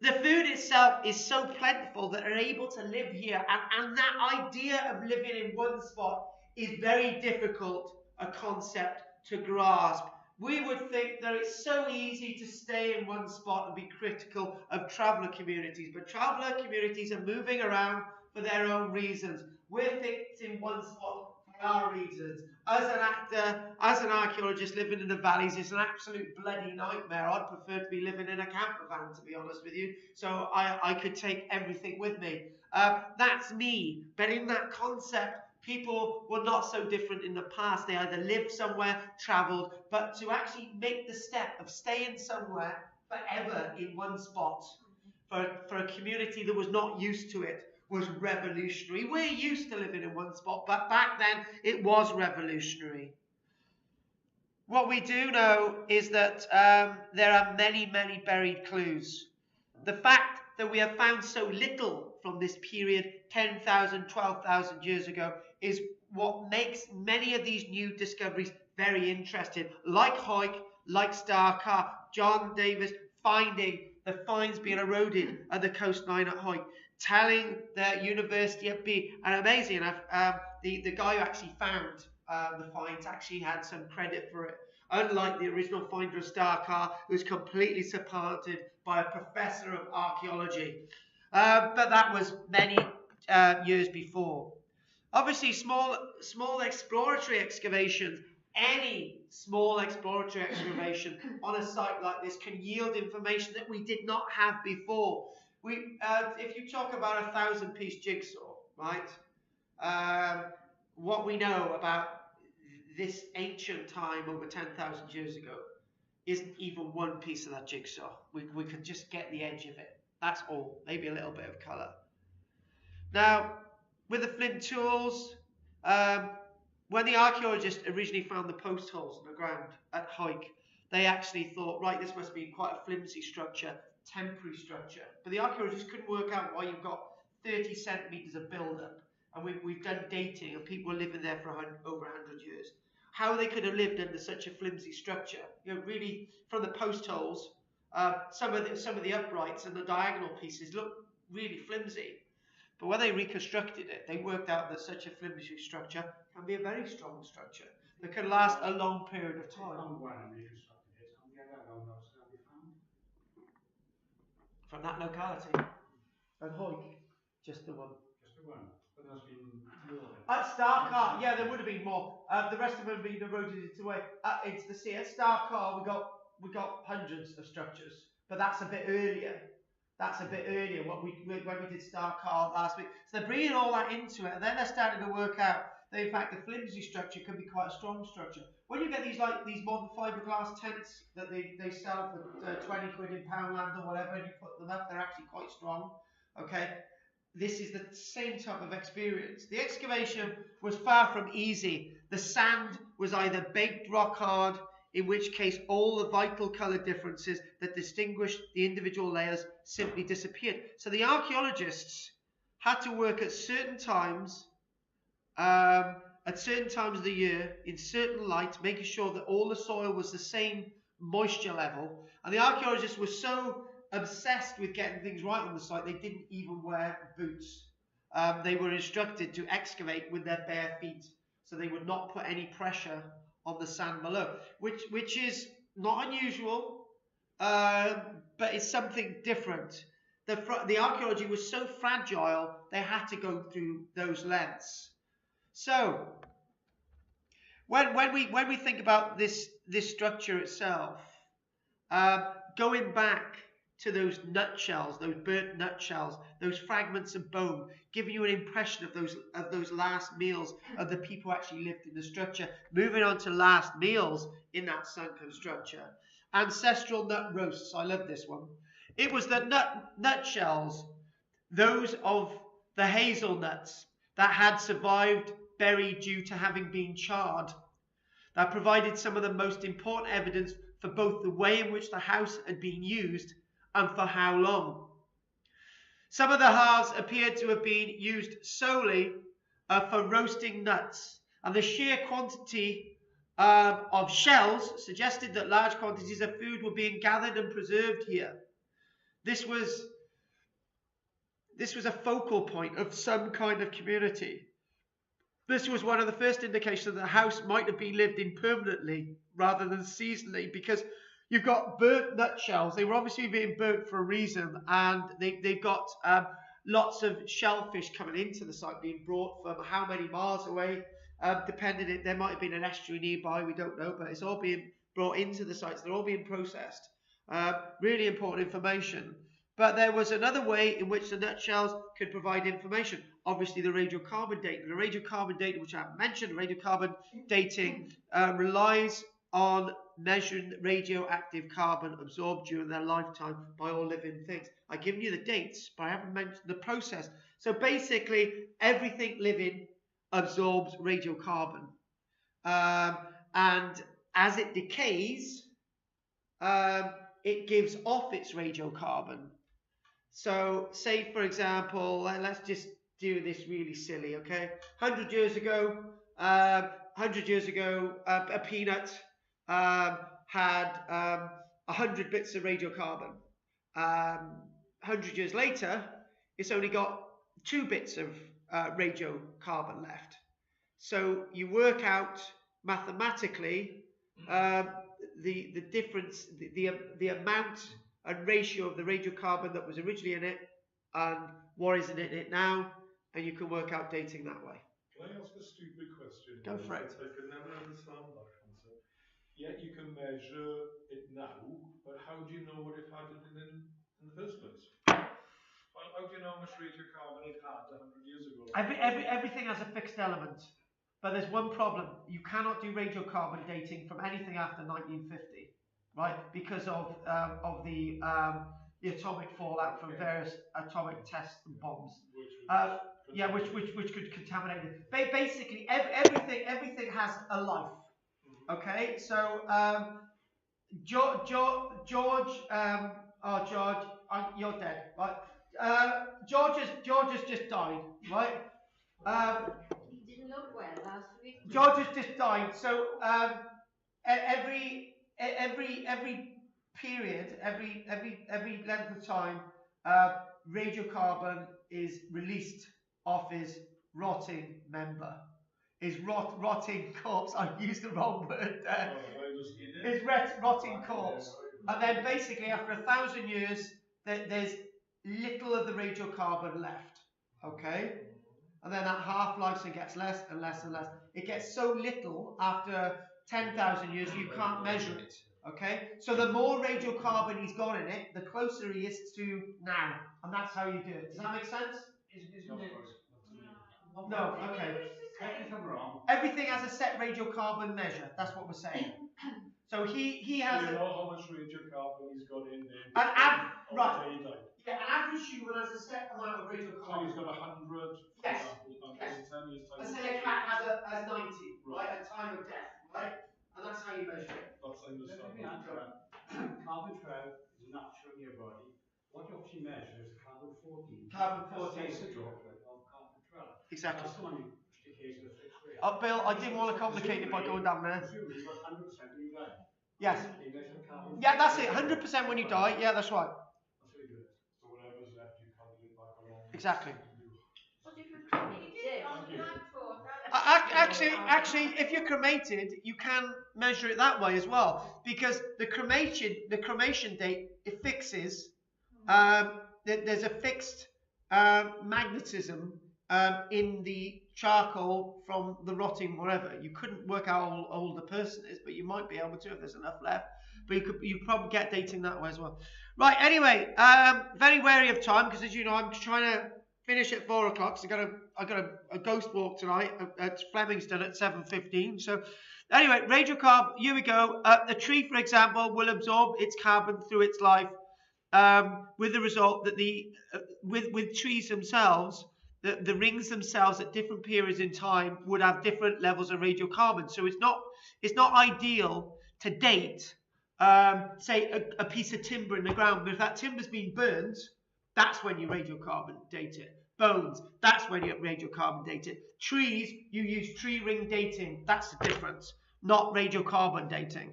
The food itself is so plentiful that they're able to live here, and that idea of living in one spot is very difficult a concept to grasp. We would think that it's so easy to stay in one spot and be critical of traveller communities, but traveller communities are moving around for their own reasons. We're fixed in one spot for our reasons. As an actor, as an archaeologist living in the valleys, it's an absolute bloody nightmare. I'd prefer to be living in a camper van, to be honest with you, so I could take everything with me. That's me, but in that concept, people were not so different in the past. They either lived somewhere, travelled, but to actually make the step of staying somewhere forever in one spot for a community that was not used to it was revolutionary. We're used to living in one spot, but back then it was revolutionary. What we do know is that there are many, many buried clues. The fact that we have found so little from this period 10,000, 12,000 years ago is what makes many of these new discoveries very interesting. Like Howick, like Starcar, John Davis finding the finds being eroded at the coastline at Howick, telling the university at B, and amazing enough, the guy who actually found the finds actually had some credit for it. Unlike the original finder of Starcar, who was completely supplanted by a professor of archaeology. But that was many years before. Obviously, small exploratory excavations, any small exploratory excavation on a site like this can yield information that we did not have before. If you talk about a 1,000-piece jigsaw, right? What we know about this ancient time over 10,000 years ago isn't even one piece of that jigsaw. We could just get the edge of it. That's all. Maybe a little bit of colour. Now, with the flint tools, when the archaeologists originally found the post holes in the ground at Howick, they actually thought, right, this must be quite a flimsy structure, temporary structure. But the archaeologists couldn't work out why you've got 30 centimetres of build-up. And we've done dating, and people were living there for over 100 years. How they could have lived under such a flimsy structure, really, from the post holes, some of the uprights and the diagonal pieces look really flimsy. But when they reconstructed it, they worked out that such a flimsy structure can be a very strong structure that can last a long period of time. From that locality, at Howick, just the one. Just the one. But there's been more. At Starcar, yeah, there would have been more. The rest of them have been eroded away. Into the sea. At Starcar, we got hundreds of structures, but that's a bit earlier. That's a bit earlier. When we did Starcar last week, so they're bringing all that into it, and then they're starting to work out that in fact the flimsy structure can be quite a strong structure. When you get these modern fiberglass tents that they sell for 20 quid in Poundland or whatever, and you put them up, they're actually quite strong. Okay. This is the same type of experience. The excavation was far from easy. The sand was either baked rock hard, in which case all the vital colour differences that distinguished the individual layers simply disappeared. So the archaeologists had to work at certain times of the year, in certain light, making sure that all the soil was the same moisture level. And the archaeologists were so obsessed with getting things right on the site, they didn't even wear boots. They were instructed to excavate with their bare feet, so they would not put any pressure on the sand below, which is not unusual, but it's something different. The archaeology was so fragile, they had to go through those lengths. So when we think about this structure itself, going back to those nutshells, those burnt nutshells, those fragments of bone, giving you an impression of those last meals of the people who actually lived in the structure. Moving on to last meals in that sunken structure. Ancestral nut roasts. I love this one. It was the nutshells, those of the hazelnuts that had survived buried due to having been charred, that provided some of the most important evidence for both the way in which the house had been used and for how long. Some of the hearths appeared to have been used solely for roasting nuts, and the sheer quantity of shells suggested that large quantities of food were being gathered and preserved here. This was a focal point of some kind of community. This was one of the first indications that the house might have been lived in permanently rather than seasonally, because you've got burnt nutshells. They were obviously being burnt for a reason, and they've got lots of shellfish coming into the site, being brought from how many miles away, depending. There might have been an estuary nearby, we don't know, but it's all being brought into the sites. They're all being processed. Really important information. But there was another way in which the nutshells could provide information. Obviously, the radiocarbon dating. The radiocarbon dating, which I mentioned, radiocarbon dating relies on measuring radioactive carbon absorbed during their lifetime by all living things. I've given you the dates, but I haven't mentioned the process. So basically, everything living absorbs radiocarbon. And as it decays, it gives off its radiocarbon. So, say for example, let's just do this really silly, okay? 100 years ago, a peanut had 100 bits of radiocarbon. 100 years later, it's only got 2 bits of radiocarbon left. So you work out mathematically the difference, the amount and ratio of the radiocarbon that was originally in it and what is in it now, and you can work out dating that way. Can I ask a stupid question? Go for it. I can never understand that concept. Yet you can measure it now, but how do you know what it had in the first place? How do you know how much radiocarbon it had 100 years ago? Everything has a fixed element, but there's one problem. You cannot do radiocarbon dating from anything after 1950, right? Because of the the atomic fallout from various atomic tests and bombs. Which could contaminate it. Basically, everything has a life. Okay, so George, you're dead, right? George has just died, right? He didn't look well last week. George has just died. So every period, every length of time, radiocarbon is released off his rotting member. His rotting corpse. I used the wrong word there. His rotting corpse. And then basically after 1,000 years, there's little of the radiocarbon left. Okay? And then that half-life gets less and less and less. It gets so little after 10,000 years you can't measure it. Okay? So the more radiocarbon he's got in it, the closer he is to now. And that's how you do it. Does that make sense? Isn't it? No, okay. Correct me if I'm wrong. Everything has a set radiocarbon measure. That's what we're saying. So he has you know how much radiocarbon he's got in there. Right. Yeah, an average human has a set amount of So radiocarbon. he's got 100, Yes. and Yes. in 10 years' time. Let's say a cat has 90, right, at time of death, right? And that's how you measure it. That's how you Let me understand. answer. Carbon 12 is natural in your body. What you actually measure is carbon 14. Carbon That's 14. the isotope of carbon 12. Exactly. That's the one you decay to the fixed rate. Bill, I didn't want to complicate it by going down there. Presumably you've got 100% when you die. Yes. They measure carbon. Yeah, that's it. 100% when you die. Yeah, that's right. That's what you do. So whatever's left, you can't live back along. Exactly. What if you cremate it? Actually, if you're cremated, you can measure it that way as well, because the cremation date, it fixes. There's a fixed magnetism in the charcoal from the rotting whatever. You couldn't work out how old the person is, but you might be able to if there's enough left. But you probably get dating that way as well. Right. Anyway, very wary of time because, as you know, I'm trying to finish at 4 o'clock. So I got a ghost walk tonight at Flemington at 7:15. So anyway, radiocarbon. Here we go. A tree, for example, will absorb its carbon through its life, with the result that with trees themselves, the rings themselves at different periods in time would have different levels of radiocarbon. So it's not ideal to date, say a piece of timber in the ground. But if that timber's been burnt, that's when you radiocarbon date it. Bones, that's when you radiocarbon date it. Trees, you use tree ring dating. That's the difference, not radiocarbon dating.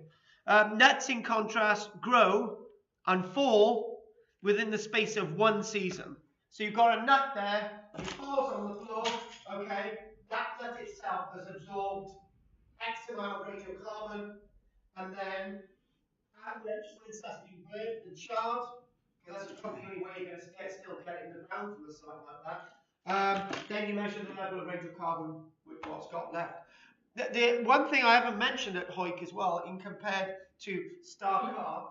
Nuts, in contrast, grow and fall within the space of one season. So you've got a nut there, it falls on the floor, okay, that nut itself has absorbed X amount of radiocarbon, and then once that's been burnt and charred, because that's probably the only way you're going to still get it in the ground from a site like that, then you measure the level of radiocarbon with what's got left. The one thing I haven't mentioned at Howick as well, in compared to Starcar,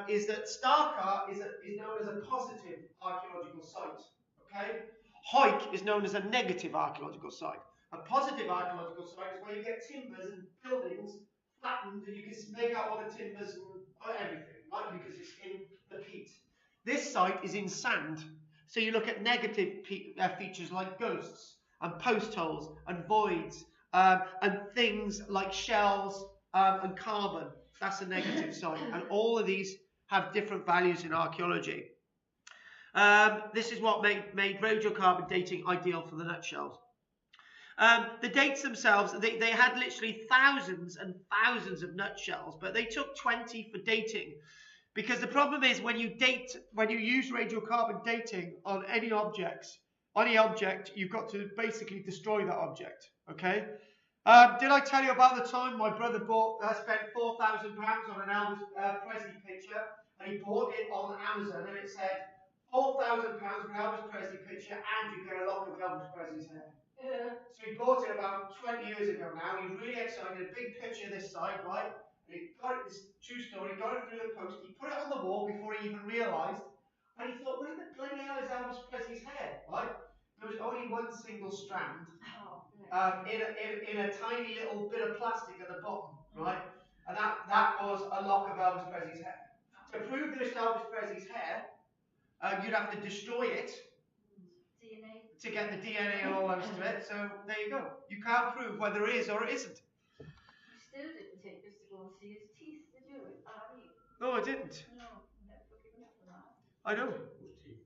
is that Starcar is known as a positive archaeological site. Okay, Howick is known as a negative archaeological site. A positive archaeological site is where you get timbers and buildings flattened, and you can make out all the timbers and everything, right? Because it's in the peat. This site is in sand, so you look at negative features like ghosts and post holes and voids. And things like shells and carbon, that's a negative site. And all of these have different values in archaeology. This is what made radiocarbon dating ideal for the nutshells. The dates themselves, they had literally thousands and thousands of nutshells, but they took 20 for dating. Because the problem is when you use radiocarbon dating on any object, you've got to basically destroy that object. Okay. Did I tell you about the time my brother spent £4,000 on an Elvis Presley picture, and he bought it on Amazon, and it said £4,000 for an Elvis Presley picture, and you get a lock of Elvis Presley's hair. So he bought it about 20 years ago now. He was really excited. A big picture this side, right? And he got it. This true story. Got it through the post. He put it on the wall before he even realised, and he thought, where the bloody hell is Elvis Presley's hair? Right? There was only one single strand. In a tiny little bit of plastic at the bottom, right? And that was a lock of Elvis Presley's hair. To prove that it's Elvis Presley's hair, you'd have to destroy it DNA. to get the DNA and all those to it. So there you go. You can't prove whether it is or it isn't. You still didn't take us to go and see his teeth, did you? No, I didn't. No, I've never forgiven you for that. I know.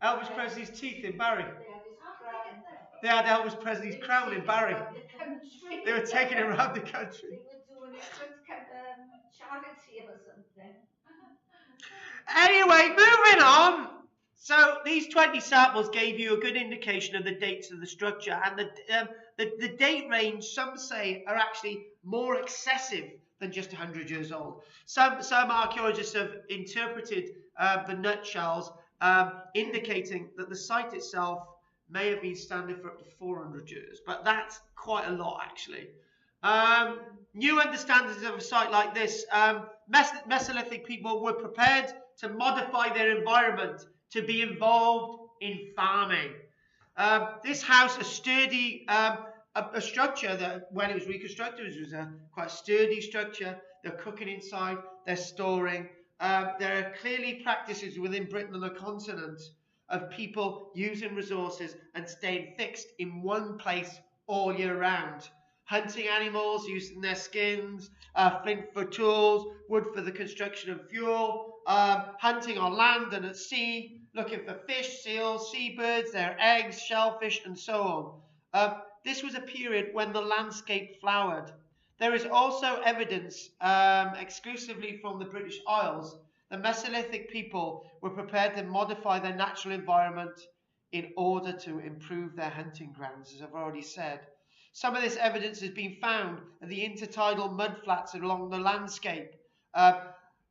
Elvis Presley's teeth in Barry. They had his crown. They had Elvis Presley's crown in Barry. They were taking it around the country. They were doing it with charity or something. Anyway, moving on. So these 20 samples gave you a good indication of the dates of the structure, and the date range, some say, are actually more excessive than just 100 years old. Some archaeologists have interpreted the nutshells, indicating that the site itself may have been standing for up to 400 years, but that's quite a lot actually. New understandings of a site like this, Mesolithic people were prepared to modify their environment to be involved in farming. This house, a sturdy a structure that when it was reconstructed was a quite sturdy structure. They're cooking inside, they're storing. There are clearly practices within Britain and the continent of people using resources and staying fixed in one place all year round. Hunting animals, using their skins, flint for tools, wood for the construction of fuel, hunting on land and at sea, looking for fish, seals, seabirds, their eggs, shellfish, and so on. This was a period when the landscape flowered. There is also evidence, exclusively from the British Isles, the Mesolithic people were prepared to modify their natural environment in order to improve their hunting grounds, as I've already said. Some of this evidence has been found at the intertidal mudflats along the landscape,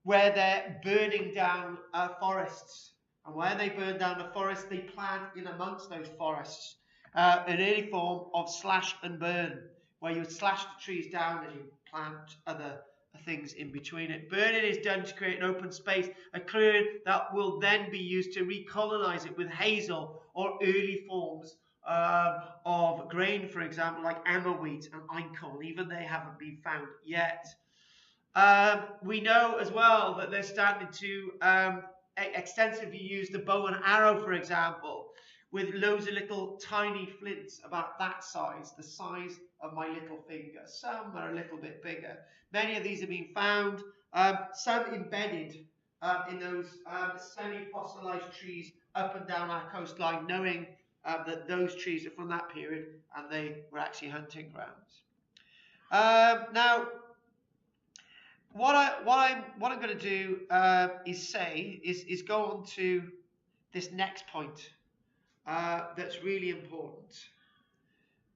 where they're burning down forests. And where they burn down the forest, they plant in amongst those forests an early form of slash and burn, where you would slash the trees down and you plant other things in between it. Burning is done to create an open space, a clearing that will then be used to recolonize it with hazel or early forms of grain, for example, like emmer wheat and einkorn. Even they haven't been found yet. We know as well that they're starting to extensively use the bow and arrow, for example, with loads of little tiny flints about that size, the size of my little finger. Some are a little bit bigger. Many of these have been found, some embedded in those semi-fossilized trees up and down our coastline, knowing that those trees are from that period and they were actually hunting grounds. Now, what I'm going to do is go on to this next point that's really important.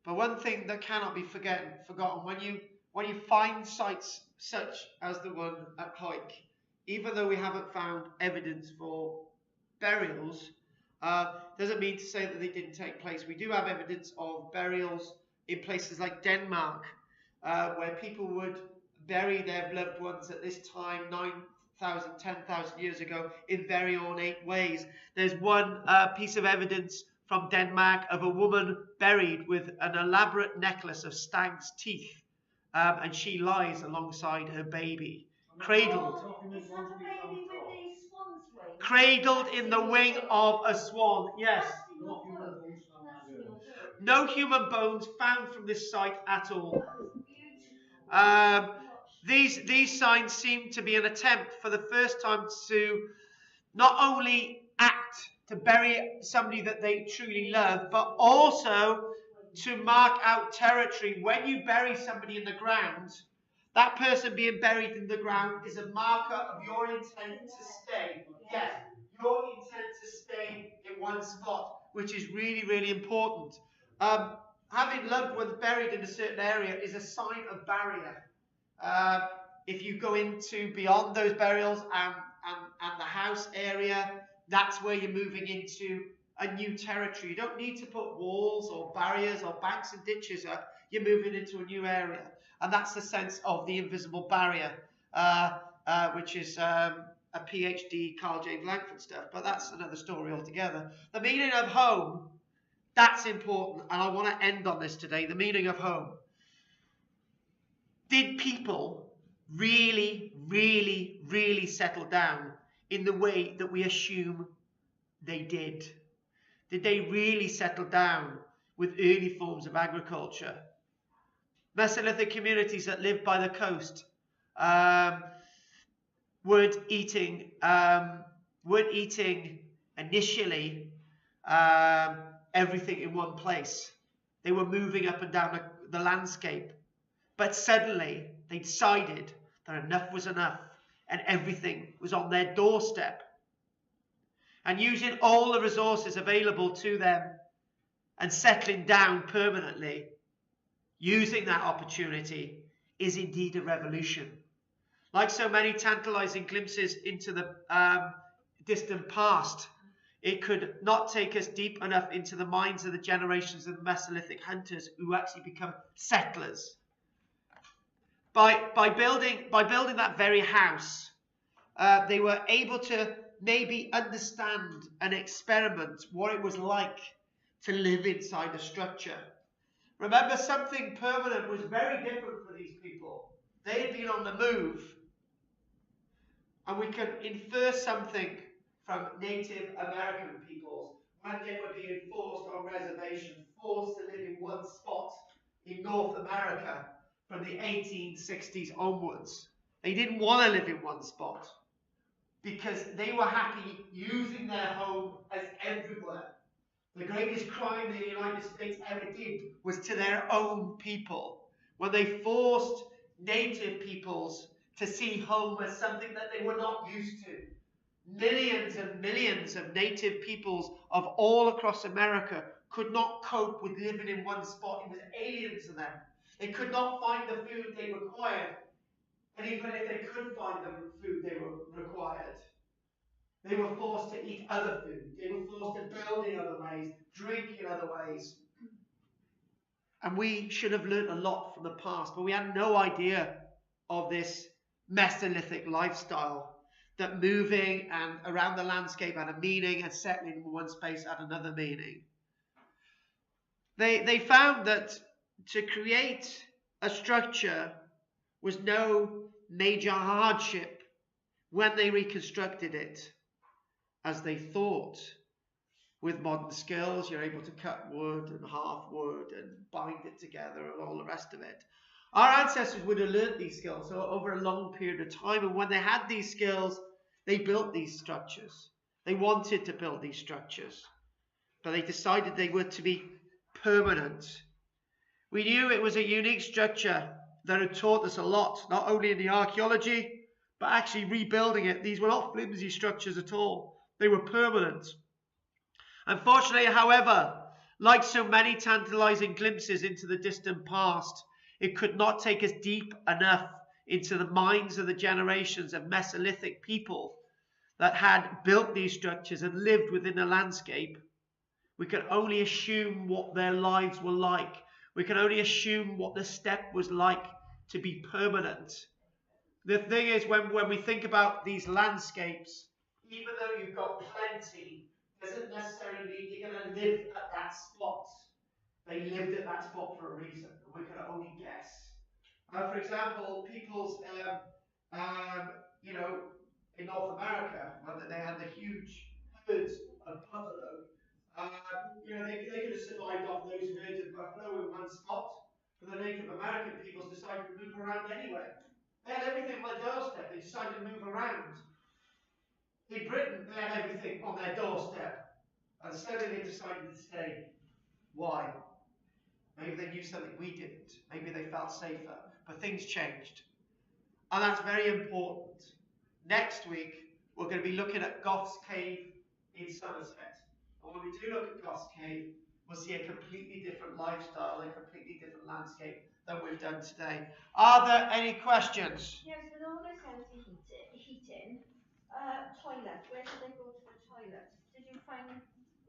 But one thing that cannot be forgotten when you find sites such as the one at Howick, even though we haven't found evidence for burials, doesn't mean to say that they didn't take place. We do have evidence of burials in places like Denmark, where people would bury their loved ones at this time, 9,000, 10,000 years ago, in very ornate ways. There's one piece of evidence from Denmark of a woman buried with an elaborate necklace of stag's teeth, and she lies alongside her baby, cradled. Is that the baby with the swan's wing? Cradled in the wing of a swan, yes. No human bones found from this site at all. These signs seem to be an attempt for the first time to not only act to bury somebody that they truly love, but also to mark out territory. When you bury somebody in the ground, that person being buried in the ground is a marker of your intent to stay. Yes, your intent to stay in one spot, which is really, really important. Having loved ones buried in a certain area is a sign of barrier. If you go into beyond those burials and the house area, that's where you're moving into a new territory. You don't need to put walls or barriers or banks and ditches up. You're moving into a new area. And that's the sense of the invisible barrier, which is a PhD Karl-James Langford stuff. But that's another story altogether. The meaning of home, that's important. And I want to end on this today. The meaning of home. Did people really, really, really settle down in the way that we assume they did. Did they really settle down with early forms of agriculture? Mesolithic communities that lived by the coast weren't eating initially everything in one place. They were moving up and down the landscape. But suddenly they decided that enough was enough and everything was on their doorstep. And using all the resources available to them and settling down permanently, using that opportunity, is indeed a revolution. Like so many tantalizing glimpses into the distant past, it could not take us deep enough into the minds of the generations of the Mesolithic hunters who actually become settlers. By building that very house, they were able to maybe understand and experiment what it was like to live inside a structure. Remember, something permanent was very different for these people. They had been on the move. And we can infer something from Native American peoples when they were being forced on reservations, forced to live in one spot in North America from the 1860s onwards. They didn't want to live in one spot because they were happy using their home as everywhere. The greatest crime the United States ever did was to their own people, when they forced native peoples to see home as something that they were not used to. Millions and millions of native peoples of all across America could not cope with living in one spot. It was alien to them. They could not find the food they required. And even if they could find the food they required, they were forced to eat other food. They were forced to build in other ways, drink in other ways. And we should have learned a lot from the past, but we had no idea of this Mesolithic lifestyle, that moving and around the landscape had a meaning and settling in one space had another meaning. They found that to create a structure was no major hardship when they reconstructed it as they thought. With modern skills, you're able to cut wood and halve wood and bind it together and all the rest of it. Our ancestors would have learned these skills over a long period of time, and when they had these skills, they built these structures. They wanted to build these structures, but they decided they were to be permanent. We knew it was a unique structure that had taught us a lot, not only in the archaeology, but actually rebuilding it. These were not flimsy structures at all. They were permanent. Unfortunately, however, like so many tantalizing glimpses into the distant past, it could not take us deep enough into the minds of the generations of Mesolithic people that had built these structures and lived within the landscape. We can only assume what their lives were like. We can only assume what the step was like to be permanent. The thing is, when we think about these landscapes, even though you've got plenty, doesn't necessarily mean you're going to live at that spot. They lived at that spot for a reason, and we can only guess. For example, people's, in North America, when they had the huge herds of buffalo, they could have survived off those herds of buffalo in one spot, but the Native American peoples decided to move around anyway. They had everything on their doorstep. They decided to move around. In Britain, they had everything on their doorstep, and suddenly they decided to stay. Why? Maybe they knew something we didn't. Maybe they felt safer. But things changed. And that's very important. Next week, we're going to be looking at Goth's Cave in Somerset. And when we do look at Goth's Cave, we'll see a completely different lifestyle, a completely different landscape than we've done today. Are there any questions? Yes, with all this healthy heating, toilet, where did they go to the toilet? Did you find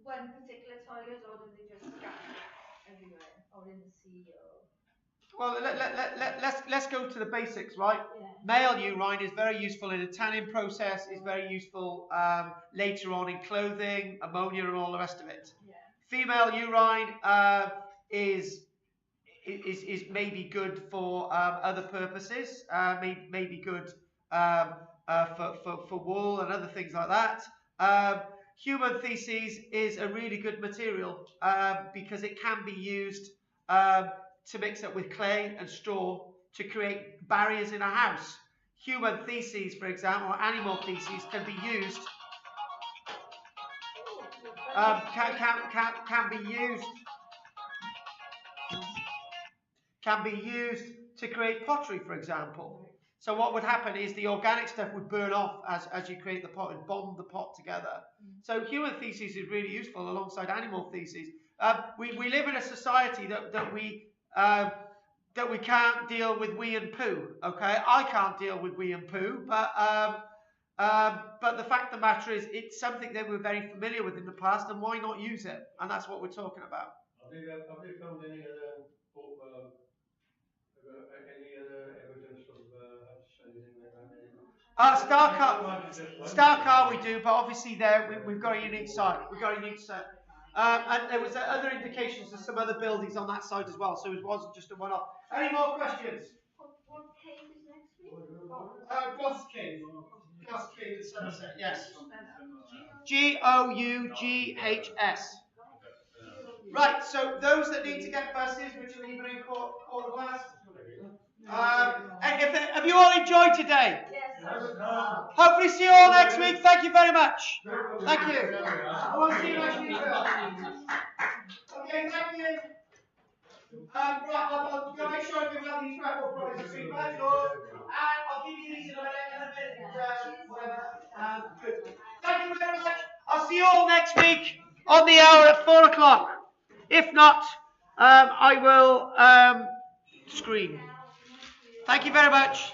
one particular toilet, or did they just scatter everywhere, or in the sea, or? Well, let's go to the basics, right? Yeah. Male urine is very useful in the tanning process, is very useful later on in clothing, ammonia and all the rest of it. Yeah. Female urine is maybe good for other purposes, maybe good for wool and other things like that. human feces is a really good material because it can be used to mix up with clay and straw to create barriers in a house. Human feces, for example, or animal feces can be used can be used to create pottery, for example. So what would happen is the organic stuff would burn off as you create the pot and bond the pot together. So human feces is really useful alongside animal feces. We live in a society that we can't deal with wee and poo. Okay, I can't deal with wee and poo, but the fact of the matter is, it's something that we're very familiar with in the past, and why not use it? And that's what we're talking about. Have they found any other evidence of anything like that? Star we do, but obviously we've got a unique site. And there was other indications of some other buildings on that side as well, so it wasn't just a one-off. Any more questions? What cave is next week? Goss Cave. Goss Cave in Somerset, yes. Goughs. Right, so those that need to get buses, which are leaving in quarter past. Have you all enjoyed today? Yes. Hopefully see you all next week. Thank you very much. Thank you. I want to see you next week. Okay, thank you. Right, I'll make sure I give out these record products as soon as yours, and I'll give you these in a minute, whatever. Good. Thank you very much. I'll see you all next week on the hour at 4 o'clock. If not, I will scream. Thank you very much.